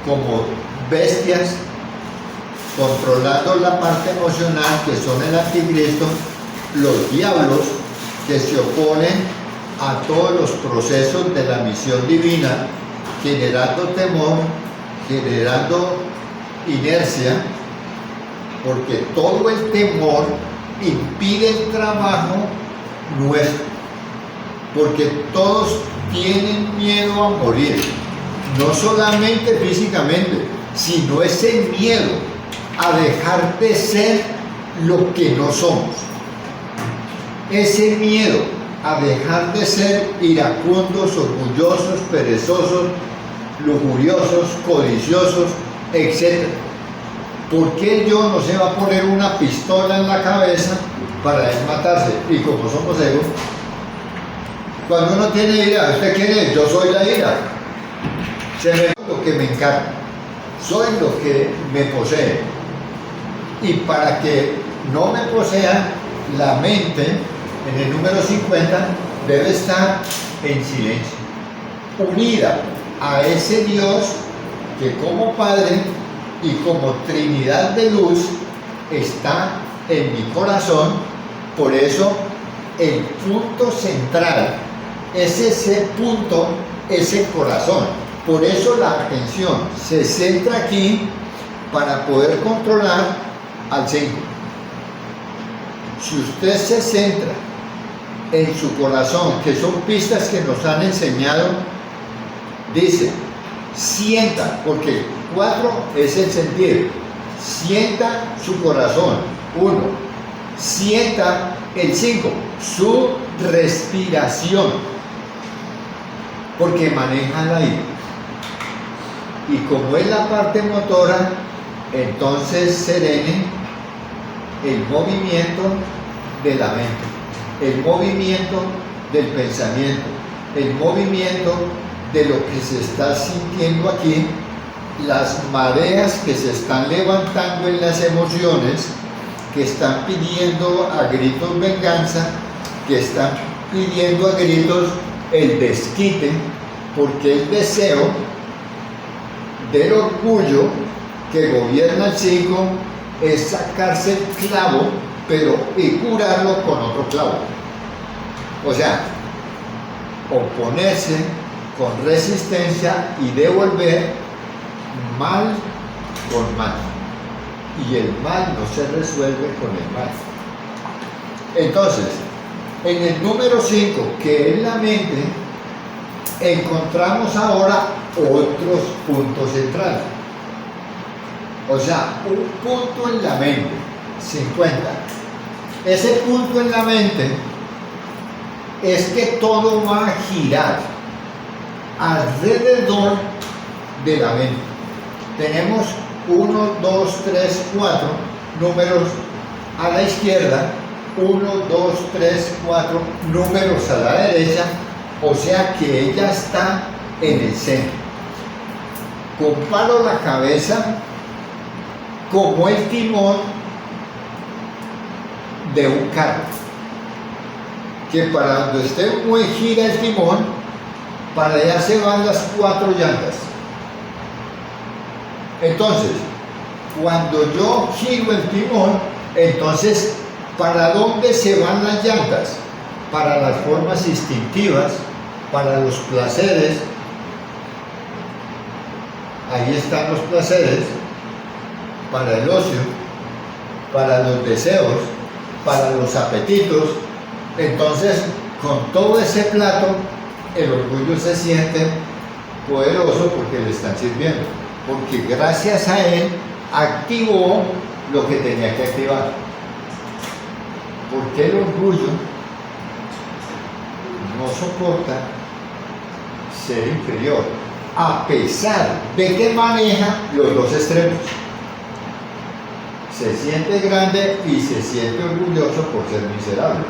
como bestias controlando la parte emocional, que son el anticristo, los diablos, que se oponen a todos los procesos de la misión divina, generando temor, generando inercia, porque todo el temor impide el trabajo nuestro, porque todos tienen miedo a morir, no solamente físicamente, sino ese miedo a dejar de ser lo que no somos. Ese miedo a dejar de ser iracundos, orgullosos, perezosos, lujuriosos, codiciosos, etc. ¿Por qué yo no se va a poner una pistola en la cabeza para desmatarse? Y como somos egos, cuando uno tiene ira, ¿usted quién es? Yo soy la ira. Se me lo que me encarga, soy lo que me posee. Y para que no me posea, la mente, en el número 50, debe estar en silencio, unida a ese Dios que como Padre y como Trinidad de luz está en mi corazón. Por eso el punto central es ese punto, ese corazón. Por eso la atención se centra aquí para poder controlar al 5. Si usted se centra en su corazón, que son pistas que nos han enseñado, dice, sienta, porque 4 es el sentir, sienta su corazón, 1, sienta el 5, su respiración, porque maneja la ira. Y como es la parte motora, entonces serene el movimiento de la mente, el movimiento del pensamiento, el movimiento de lo que se está sintiendo aquí, las mareas que se están levantando en las emociones, que están pidiendo a gritos venganza, que están pidiendo a gritos el desquite, porque el deseo del orgullo que gobierna el 5 es sacarse el clavo, pero y curarlo con otro clavo. O sea, oponerse con resistencia y devolver mal con mal. Y el mal no se resuelve con el mal. Entonces, en el número 5, que es la mente, encontramos ahora otros puntos centrales. O sea, un punto en la mente, 50. Ese punto en la mente es que todo va a girar alrededor de la mente. Tenemos 1, 2, 3, 4 números a la izquierda, 1, 2, 3, 4 números a la derecha, o sea que ella está en el centro. Comparo la cabeza como el timón de un carro, que para donde usted gira el timón, para allá se van las 4 llantas. Entonces, cuando yo giro el timón, entonces, ¿para dónde se van las llantas? Para las formas instintivas, para los placeres. Ahí están los placeres, para el ocio, para los deseos, para los apetitos. Entonces, con todo ese plato, el orgullo se siente poderoso porque le están sirviendo, porque gracias a él activó lo que tenía que activar. Porque el orgullo no soporta ser inferior, a pesar de que maneja los dos extremos. Se siente grande y se siente orgulloso por ser miserable.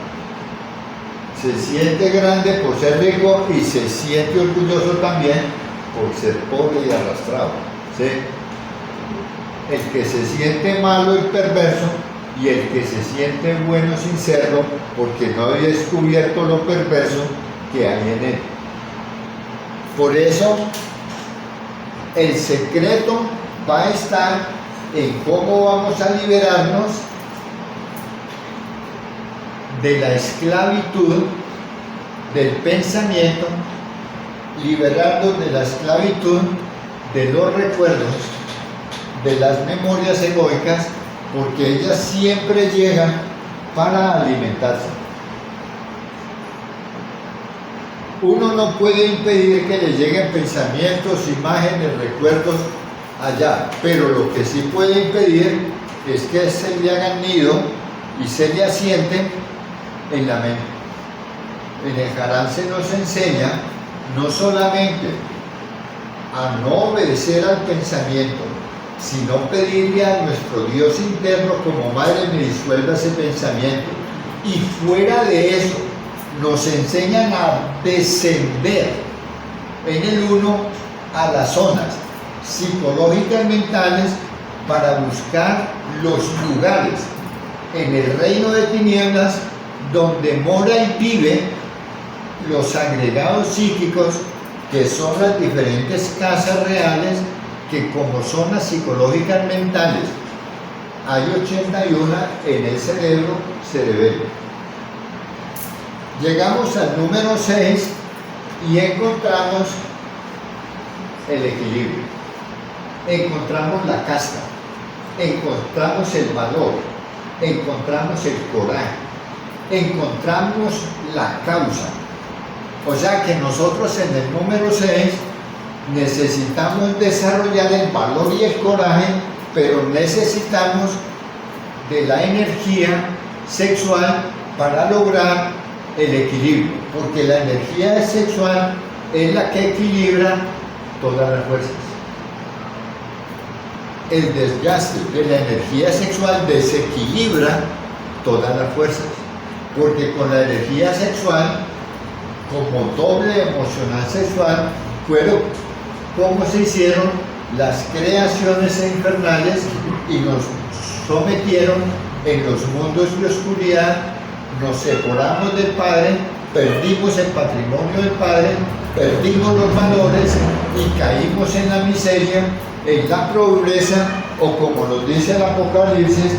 Se siente grande por ser rico y se siente orgulloso también por ser pobre y arrastrado. ¿Sí? El que se siente malo y perverso y el que se siente bueno sin serlo, porque no había descubierto lo perverso que hay en él. Por eso, el secreto va a estar en cómo vamos a liberarnos de la esclavitud del pensamiento, liberarnos de la esclavitud de los recuerdos, de las memorias egoicas, porque ellas siempre llegan para alimentarse. Uno no puede impedir que le lleguen pensamientos, imágenes, recuerdos allá, pero lo que sí puede impedir es que se le hagan nido y se le asienten en la mente. En el Harán se nos enseña no solamente a no obedecer al pensamiento, sino pedirle a nuestro Dios interno como Madre me disuelva ese pensamiento. Y fuera de eso, nos enseñan a descender en el uno a las zonas psicológicas mentales para buscar los lugares en el reino de tinieblas donde mora y vive los agregados psíquicos, que son las diferentes casas reales que como zonas psicológicas mentales hay 81 en el cerebelo. Llegamos al número 6 y encontramos el equilibrio, encontramos la casta, encontramos el valor, encontramos el coraje, encontramos la causa. O sea que nosotros en el número 6 necesitamos desarrollar el valor y el coraje, pero necesitamos de la energía sexual para lograr el equilibrio, porque la energía sexual es la que equilibra todas las fuerzas. El desgaste de la energía sexual desequilibra todas las fuerzas, porque con la energía sexual, como doble emocional sexual, fueron como se hicieron las creaciones infernales y nos sometieron en los mundos de oscuridad, nos separamos del Padre, perdimos el patrimonio del Padre, perdimos los valores y caímos en la miseria, en la pobreza, o como nos dice el Apocalipsis,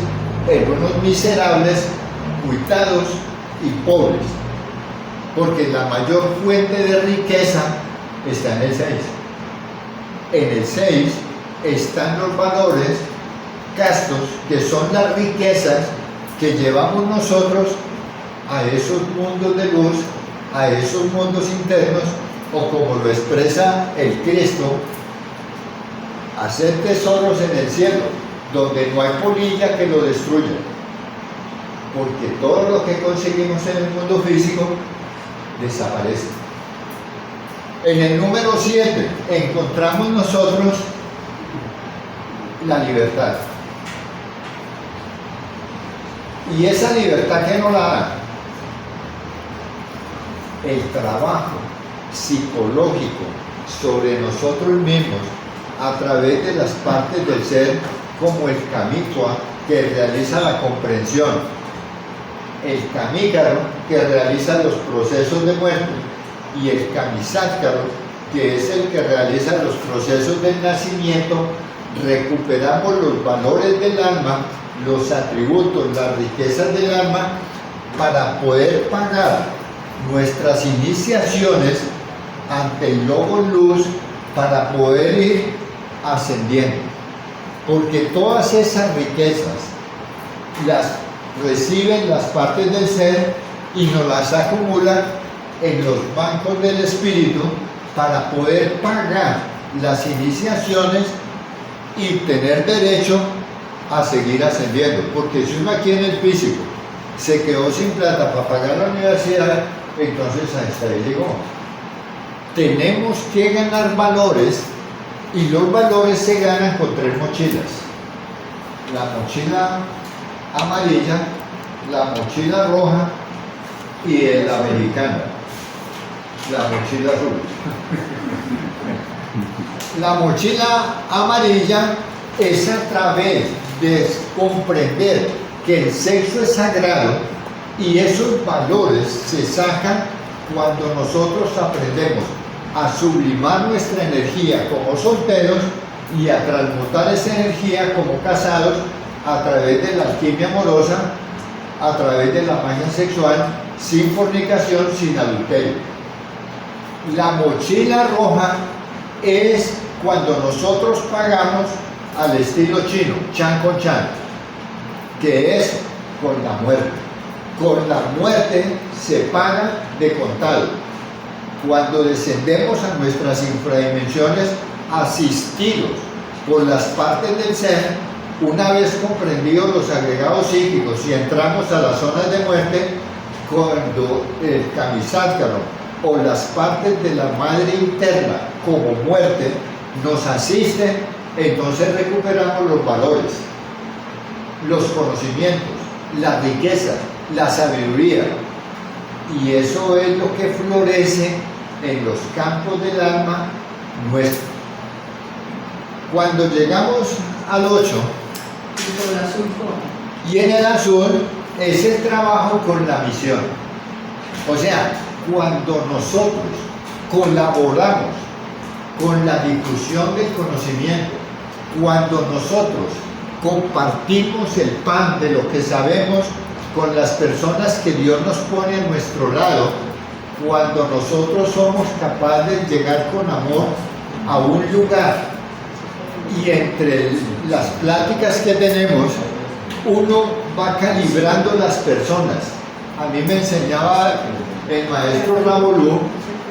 en unos miserables, cuitados y pobres, porque la mayor fuente de riqueza está en el 6. En el 6 están los valores castos, que son las riquezas que llevamos nosotros a esos mundos de luz, a esos mundos internos, o como lo expresa el Cristo, hacer tesoros en el cielo, donde no hay polilla que lo destruya, porque todo lo que conseguimos en el mundo físico desaparece. En el número 7 encontramos nosotros la libertad. Y esa libertad que nos la da el trabajo psicológico sobre nosotros mismos a través de las partes del ser, como el kamikwa, que realiza la comprensión, el kamícaro, que realiza los procesos de muerte, y el kamisátkaro, que es el que realiza los procesos del nacimiento. Recuperamos los valores del alma, los atributos, las riquezas del alma, para poder pagar nuestras iniciaciones ante el logo luz, para poder ir ascendiendo, porque todas esas riquezas las reciben las partes del ser y nos las acumulan en los bancos del espíritu para poder pagar las iniciaciones y tener derecho a seguir ascendiendo. Porque si uno aquí en el físico se quedó sin plata para pagar la universidad, entonces hasta ahí llegó. Tenemos que ganar valores, y los valores se ganan con 3 mochilas: la mochila amarilla, la mochila roja y la americana, la mochila azul. La mochila amarilla es a través de comprender que el sexo es sagrado, y esos valores se sacan cuando nosotros aprendemos a sublimar nuestra energía como solteros y a transmutar esa energía como casados a través de la alquimia amorosa, a través de la magia sexual, sin fornicación, sin adulterio. La mochila roja es cuando nosotros pagamos al estilo chino, chan con chan, que es con la muerte. Con la muerte se paga de contado. cuando descendemos a nuestras infradimensiones, asistidos por las partes del ser, una vez comprendidos los agregados psíquicos y entramos a las zonas de muerte, cuando el camisálcaro o las partes de la madre interna como muerte nos asisten, entonces recuperamos los valores, los conocimientos, la riqueza, la sabiduría, y eso es lo que florece en los campos del alma nuestro. Cuando llegamos al 8, y en el azul es el trabajo con la misión. O sea, cuando nosotros colaboramos con la difusión del conocimiento, cuando nosotros compartimos el pan de lo que sabemos con las personas que Dios nos pone a nuestro lado, cuando nosotros somos capaces de llegar con amor a un lugar y entre las pláticas que tenemos, uno va calibrando las personas. A mí me enseñaba el maestro Rabolú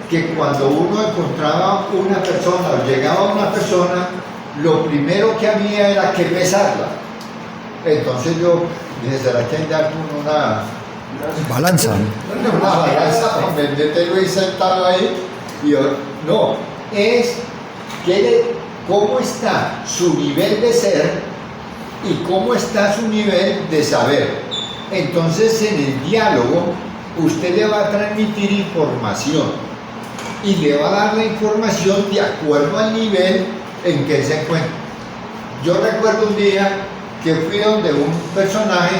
que cuando uno encontraba una persona o llegaba a una persona, lo primero que había era que pesarla. Entonces yo dije, ¿será que hay que dar una balanza? Una balanza, meterlo ahí sentado ahí? Y yo, no, es cómo está su nivel de ser y cómo está su nivel de saber. Entonces en el diálogo usted le va a transmitir información y le va a dar la información de acuerdo al nivel en que se encuentra. Yo recuerdo un día que fui donde un personaje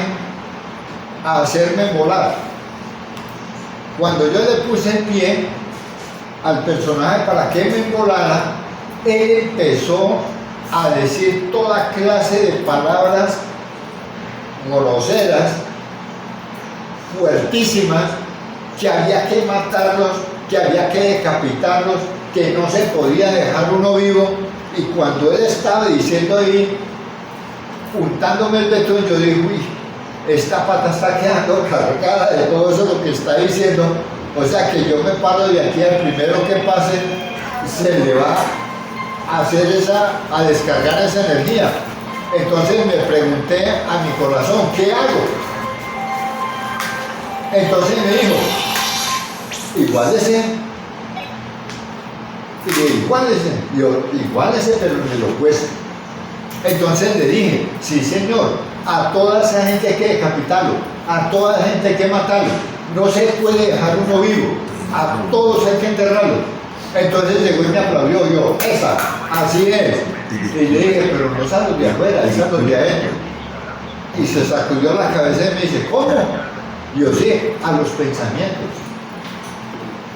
a hacerme volar. Cuando yo le puse el pie al personaje para que me embolara, él empezó a decir toda clase de palabras groseras, fuertísimas, que había que matarlos, que había que decapitarlos, que no se podía dejar uno vivo. Y cuando él estaba diciendo ahí, untándome el betún, yo dije, uy, esta pata está quedando cargada de todo eso lo que está diciendo. O sea que yo me paro de aquí, al primero que pase se le va a hacer a descargar esa energía. Entonces me pregunté a mi corazón, ¿qué hago? Entonces me dijo, igualese. Y le dije, igualese. Yo, igualese, pero en el opuesto. Entonces le dije, sí señor, a toda esa gente hay que decapitarlo, a toda esa gente hay que matarlo, no se puede dejar uno vivo, a todos hay que enterrarlo. Entonces llegó y me aplaudió, yo, esa, así es. Y le dije, pero no es a los de afuera, es a los de adentro. Y se sacudió la cabeza y me dice, ¿cómo? Yo sí, a los pensamientos,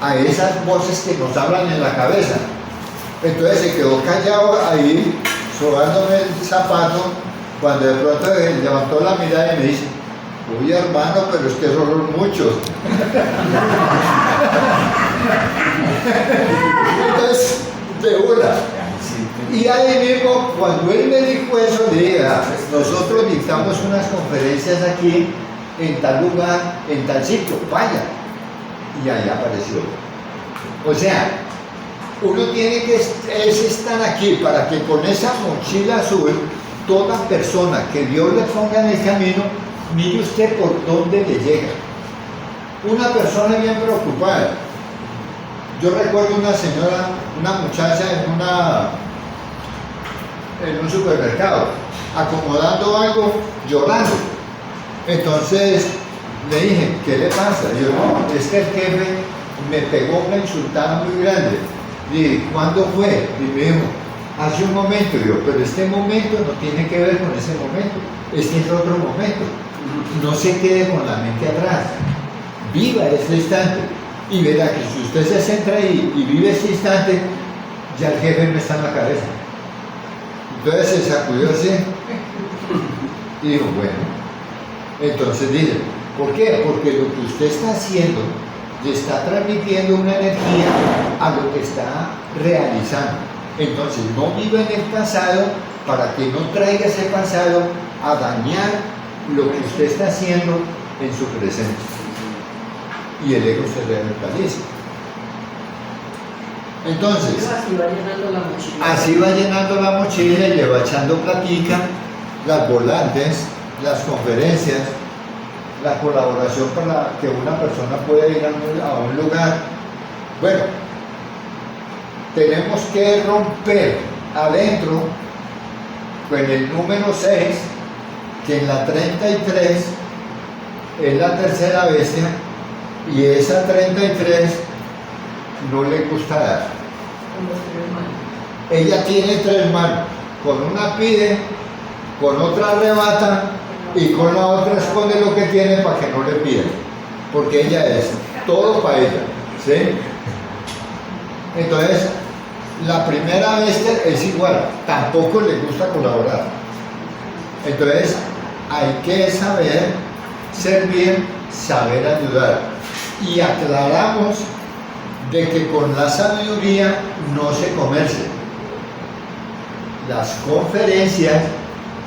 a esas voces que nos hablan en la cabeza. Entonces se quedó callado ahí, sobándome el zapato, cuando de pronto levantó la mirada y me dice, uy hermano, pero es que son muchos. Entonces, de una. Y ahí mismo, cuando él me dijo eso, le dije, nosotros dictamos unas conferencias aquí, en tal lugar, en tal sitio, vaya. Y ahí apareció. O sea, uno tiene que estar aquí para que con esa mochila azul, toda persona que Dios le ponga en el camino, mire usted por dónde le llega. Una persona bien preocupada. Yo recuerdo una señora, una muchacha en un supermercado, acomodando algo, llorando. Entonces le dije, ¿qué le pasa? Yo, no, es que el jefe me pegó una insultada muy grande. Dije, ¿cuándo fue? Y me dijo, hace un momento. Yo, pero este momento no tiene que ver con ese momento, este es otro momento. No se quede con la mente atrás, viva este instante y verá que si usted se centra ahí y vive este instante, ya el jefe no está en la cabeza. Entonces se sacudió así y dijo, bueno, entonces dice, ¿por qué? Porque lo que usted está haciendo le está transmitiendo una energía a lo que está realizando. Entonces no viva en el pasado para que no traiga ese pasado a dañar lo que usted está haciendo en su presente. Y el ego se revitaliza. Entonces, Así va llenando la mochila. así va llenando la mochila y le va echando platica, las volantes, las conferencias, la colaboración para que una persona pueda ir a un lugar. Bueno, tenemos que romper adentro con el número 6, que en la 33 es la tercera bestia, y esa 33 no le gusta dar. Con los 3 manos. Ella tiene 3 manos, con una pide, con otra arrebata y con la otra esconde lo que tiene para que no le pidan, porque ella es todo para ella, ¿sí? Entonces, la primera bestia es igual, tampoco le gusta colaborar. Entonces, hay que saber servir, saber ayudar. Y aclaramos de que con la sabiduría no se comercia. Las conferencias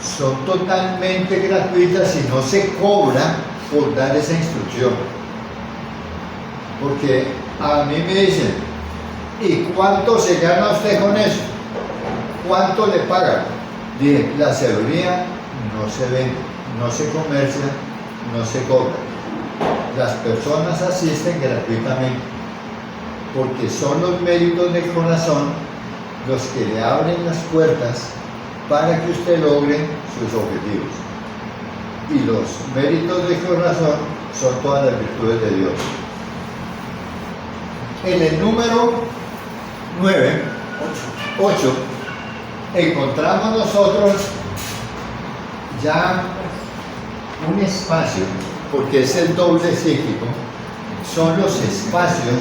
son totalmente gratuitas y no se cobra por dar esa instrucción. Porque a mí me dicen, ¿y cuánto se gana usted con eso? ¿Cuánto le pagan? Dije, la sabiduría no se vende, no se comercia, no se cobra. Las personas asisten gratuitamente porque son los méritos del corazón los que le abren las puertas para que usted logre sus objetivos. Y los méritos del corazón son todas las virtudes de Dios. En el número 9, 8, encontramos nosotros ya un espacio, porque es el doble cíclico, son los espacios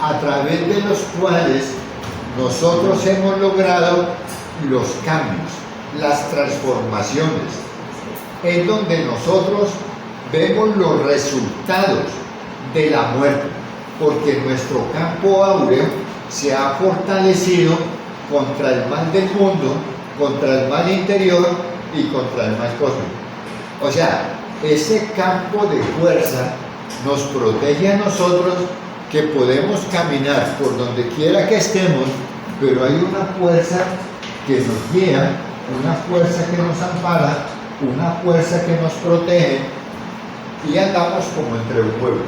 a través de los cuales nosotros hemos logrado los cambios, las transformaciones, en donde nosotros vemos los resultados de la muerte, porque nuestro campo áureo se ha fortalecido contra el mal del mundo, contra el mal interior y contra el mal cósmico. O sea, ese campo de fuerza nos protege a nosotros, que podemos caminar por donde quiera que estemos, pero hay una fuerza que nos guía, una fuerza que nos ampara, una fuerza que nos protege, y andamos como entre un pueblo.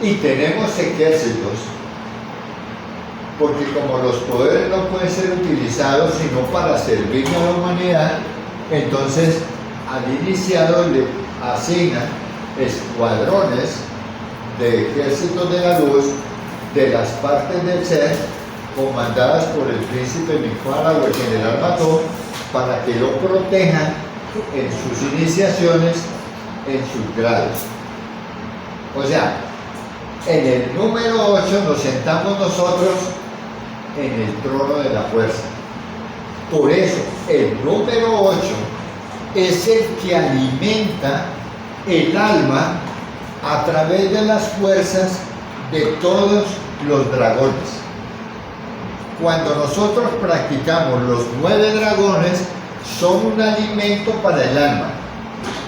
Y tenemos ejércitos, porque como los poderes no pueden ser utilizados sino para servir a la humanidad, entonces al iniciado le asignan escuadrones de ejércitos de la luz de las partes del ser, comandadas por el príncipe Mikvara o el general Mató, para que lo protejan en sus iniciaciones, en sus grados. O sea, en el número 8 nos sentamos nosotros en el trono de la fuerza. Por eso, el número 8 es el que alimenta el alma a través de las fuerzas de todos los dragones. Cuando nosotros practicamos los 9 dragones, son un alimento para el alma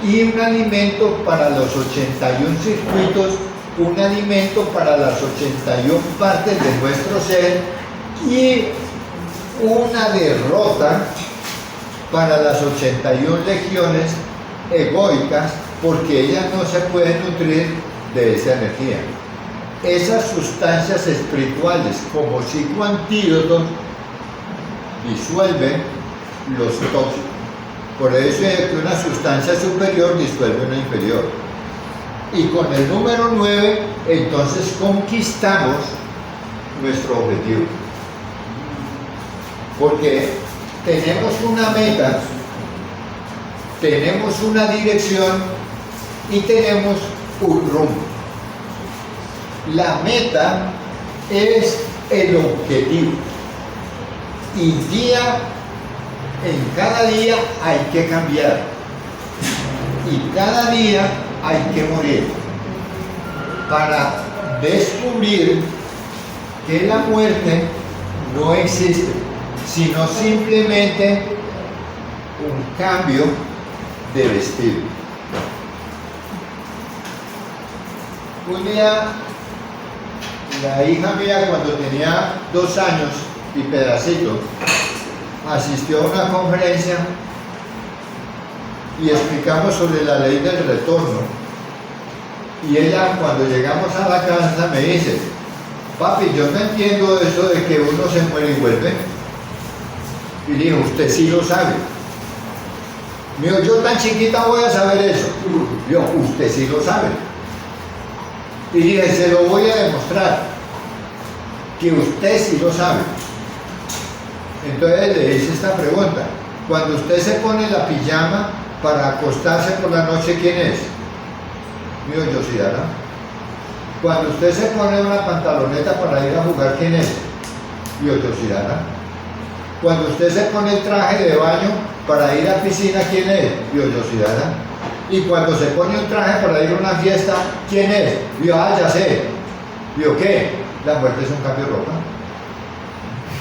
y un alimento para los 81 circuitos, un alimento para las 81 partes de nuestro ser y una derrota para las 81 legiones egoicas, porque ellas no se pueden nutrir de esa energía. Esas sustancias espirituales, como psicoantídotos, disuelven los tóxicos. Por eso es que una sustancia superior disuelve una inferior. Y con el número 9, entonces conquistamos nuestro objetivo. Porque tenemos una meta, tenemos una dirección y tenemos un rumbo. La meta es el objetivo. Y en cada día hay que cambiar. Y cada día hay que morir. Para descubrir que la muerte no existe, sino simplemente un cambio de vestido. Un día La hija mía cuando tenía 2 años y pedacito asistió a una conferencia y explicamos sobre la ley del retorno. Y ella cuando llegamos a la casa me dice, papi, yo no entiendo eso de que uno se muere y vuelve. Y le digo, usted sí lo sabe. Me dijo, yo tan chiquita voy a saber eso. Yo, usted sí lo sabe. Y dije, se lo voy a demostrar, que usted sí lo sabe. Entonces le hice esta pregunta. Cuando usted se pone la pijama para acostarse por la noche, ¿quién es? Me dijo, Yosidara. Cuando usted se pone una pantaloneta para ir a jugar, ¿quién es? Me dijo, Yosidara. Cuando usted se pone el traje de baño para ir a piscina, ¿quién es? Me dijo, Yosidara. Y cuando se pone un traje para ir a una fiesta, ¿quién es? Digo, ya sé. Digo, ¿qué? La muerte es un cambio de ropa.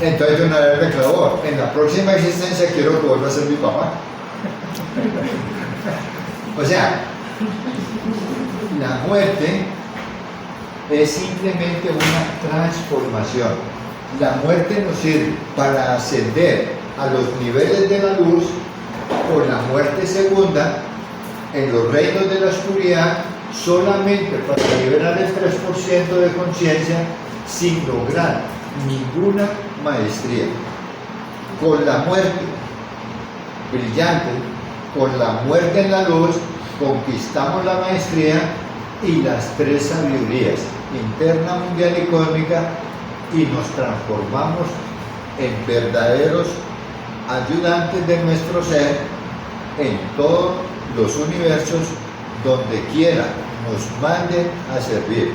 Entonces yo una vez me clavó, en la próxima existencia quiero que vuelva a ser mi papá. O sea, la muerte es simplemente una transformación. La muerte nos sirve para ascender a los niveles de la luz, o la muerte segunda en los reinos de la oscuridad, solamente para liberar el 3% de conciencia sin lograr ninguna maestría. Con la muerte brillante, con la muerte en la luz, conquistamos la maestría y las 3 sabidurías, interna, mundial y cósmica, y nos transformamos en verdaderos ayudantes de nuestro ser en todos los universos donde quiera nos manden a servir,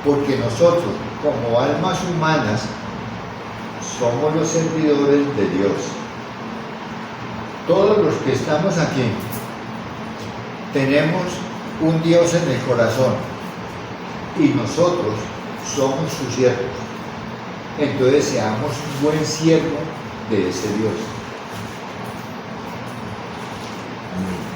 porque nosotros como almas humanas somos los servidores de Dios. Todos los que estamos aquí tenemos un Dios en el corazón y nosotros somos sus siervos. Entonces seamos un buen siervo de ese Dios. Amén.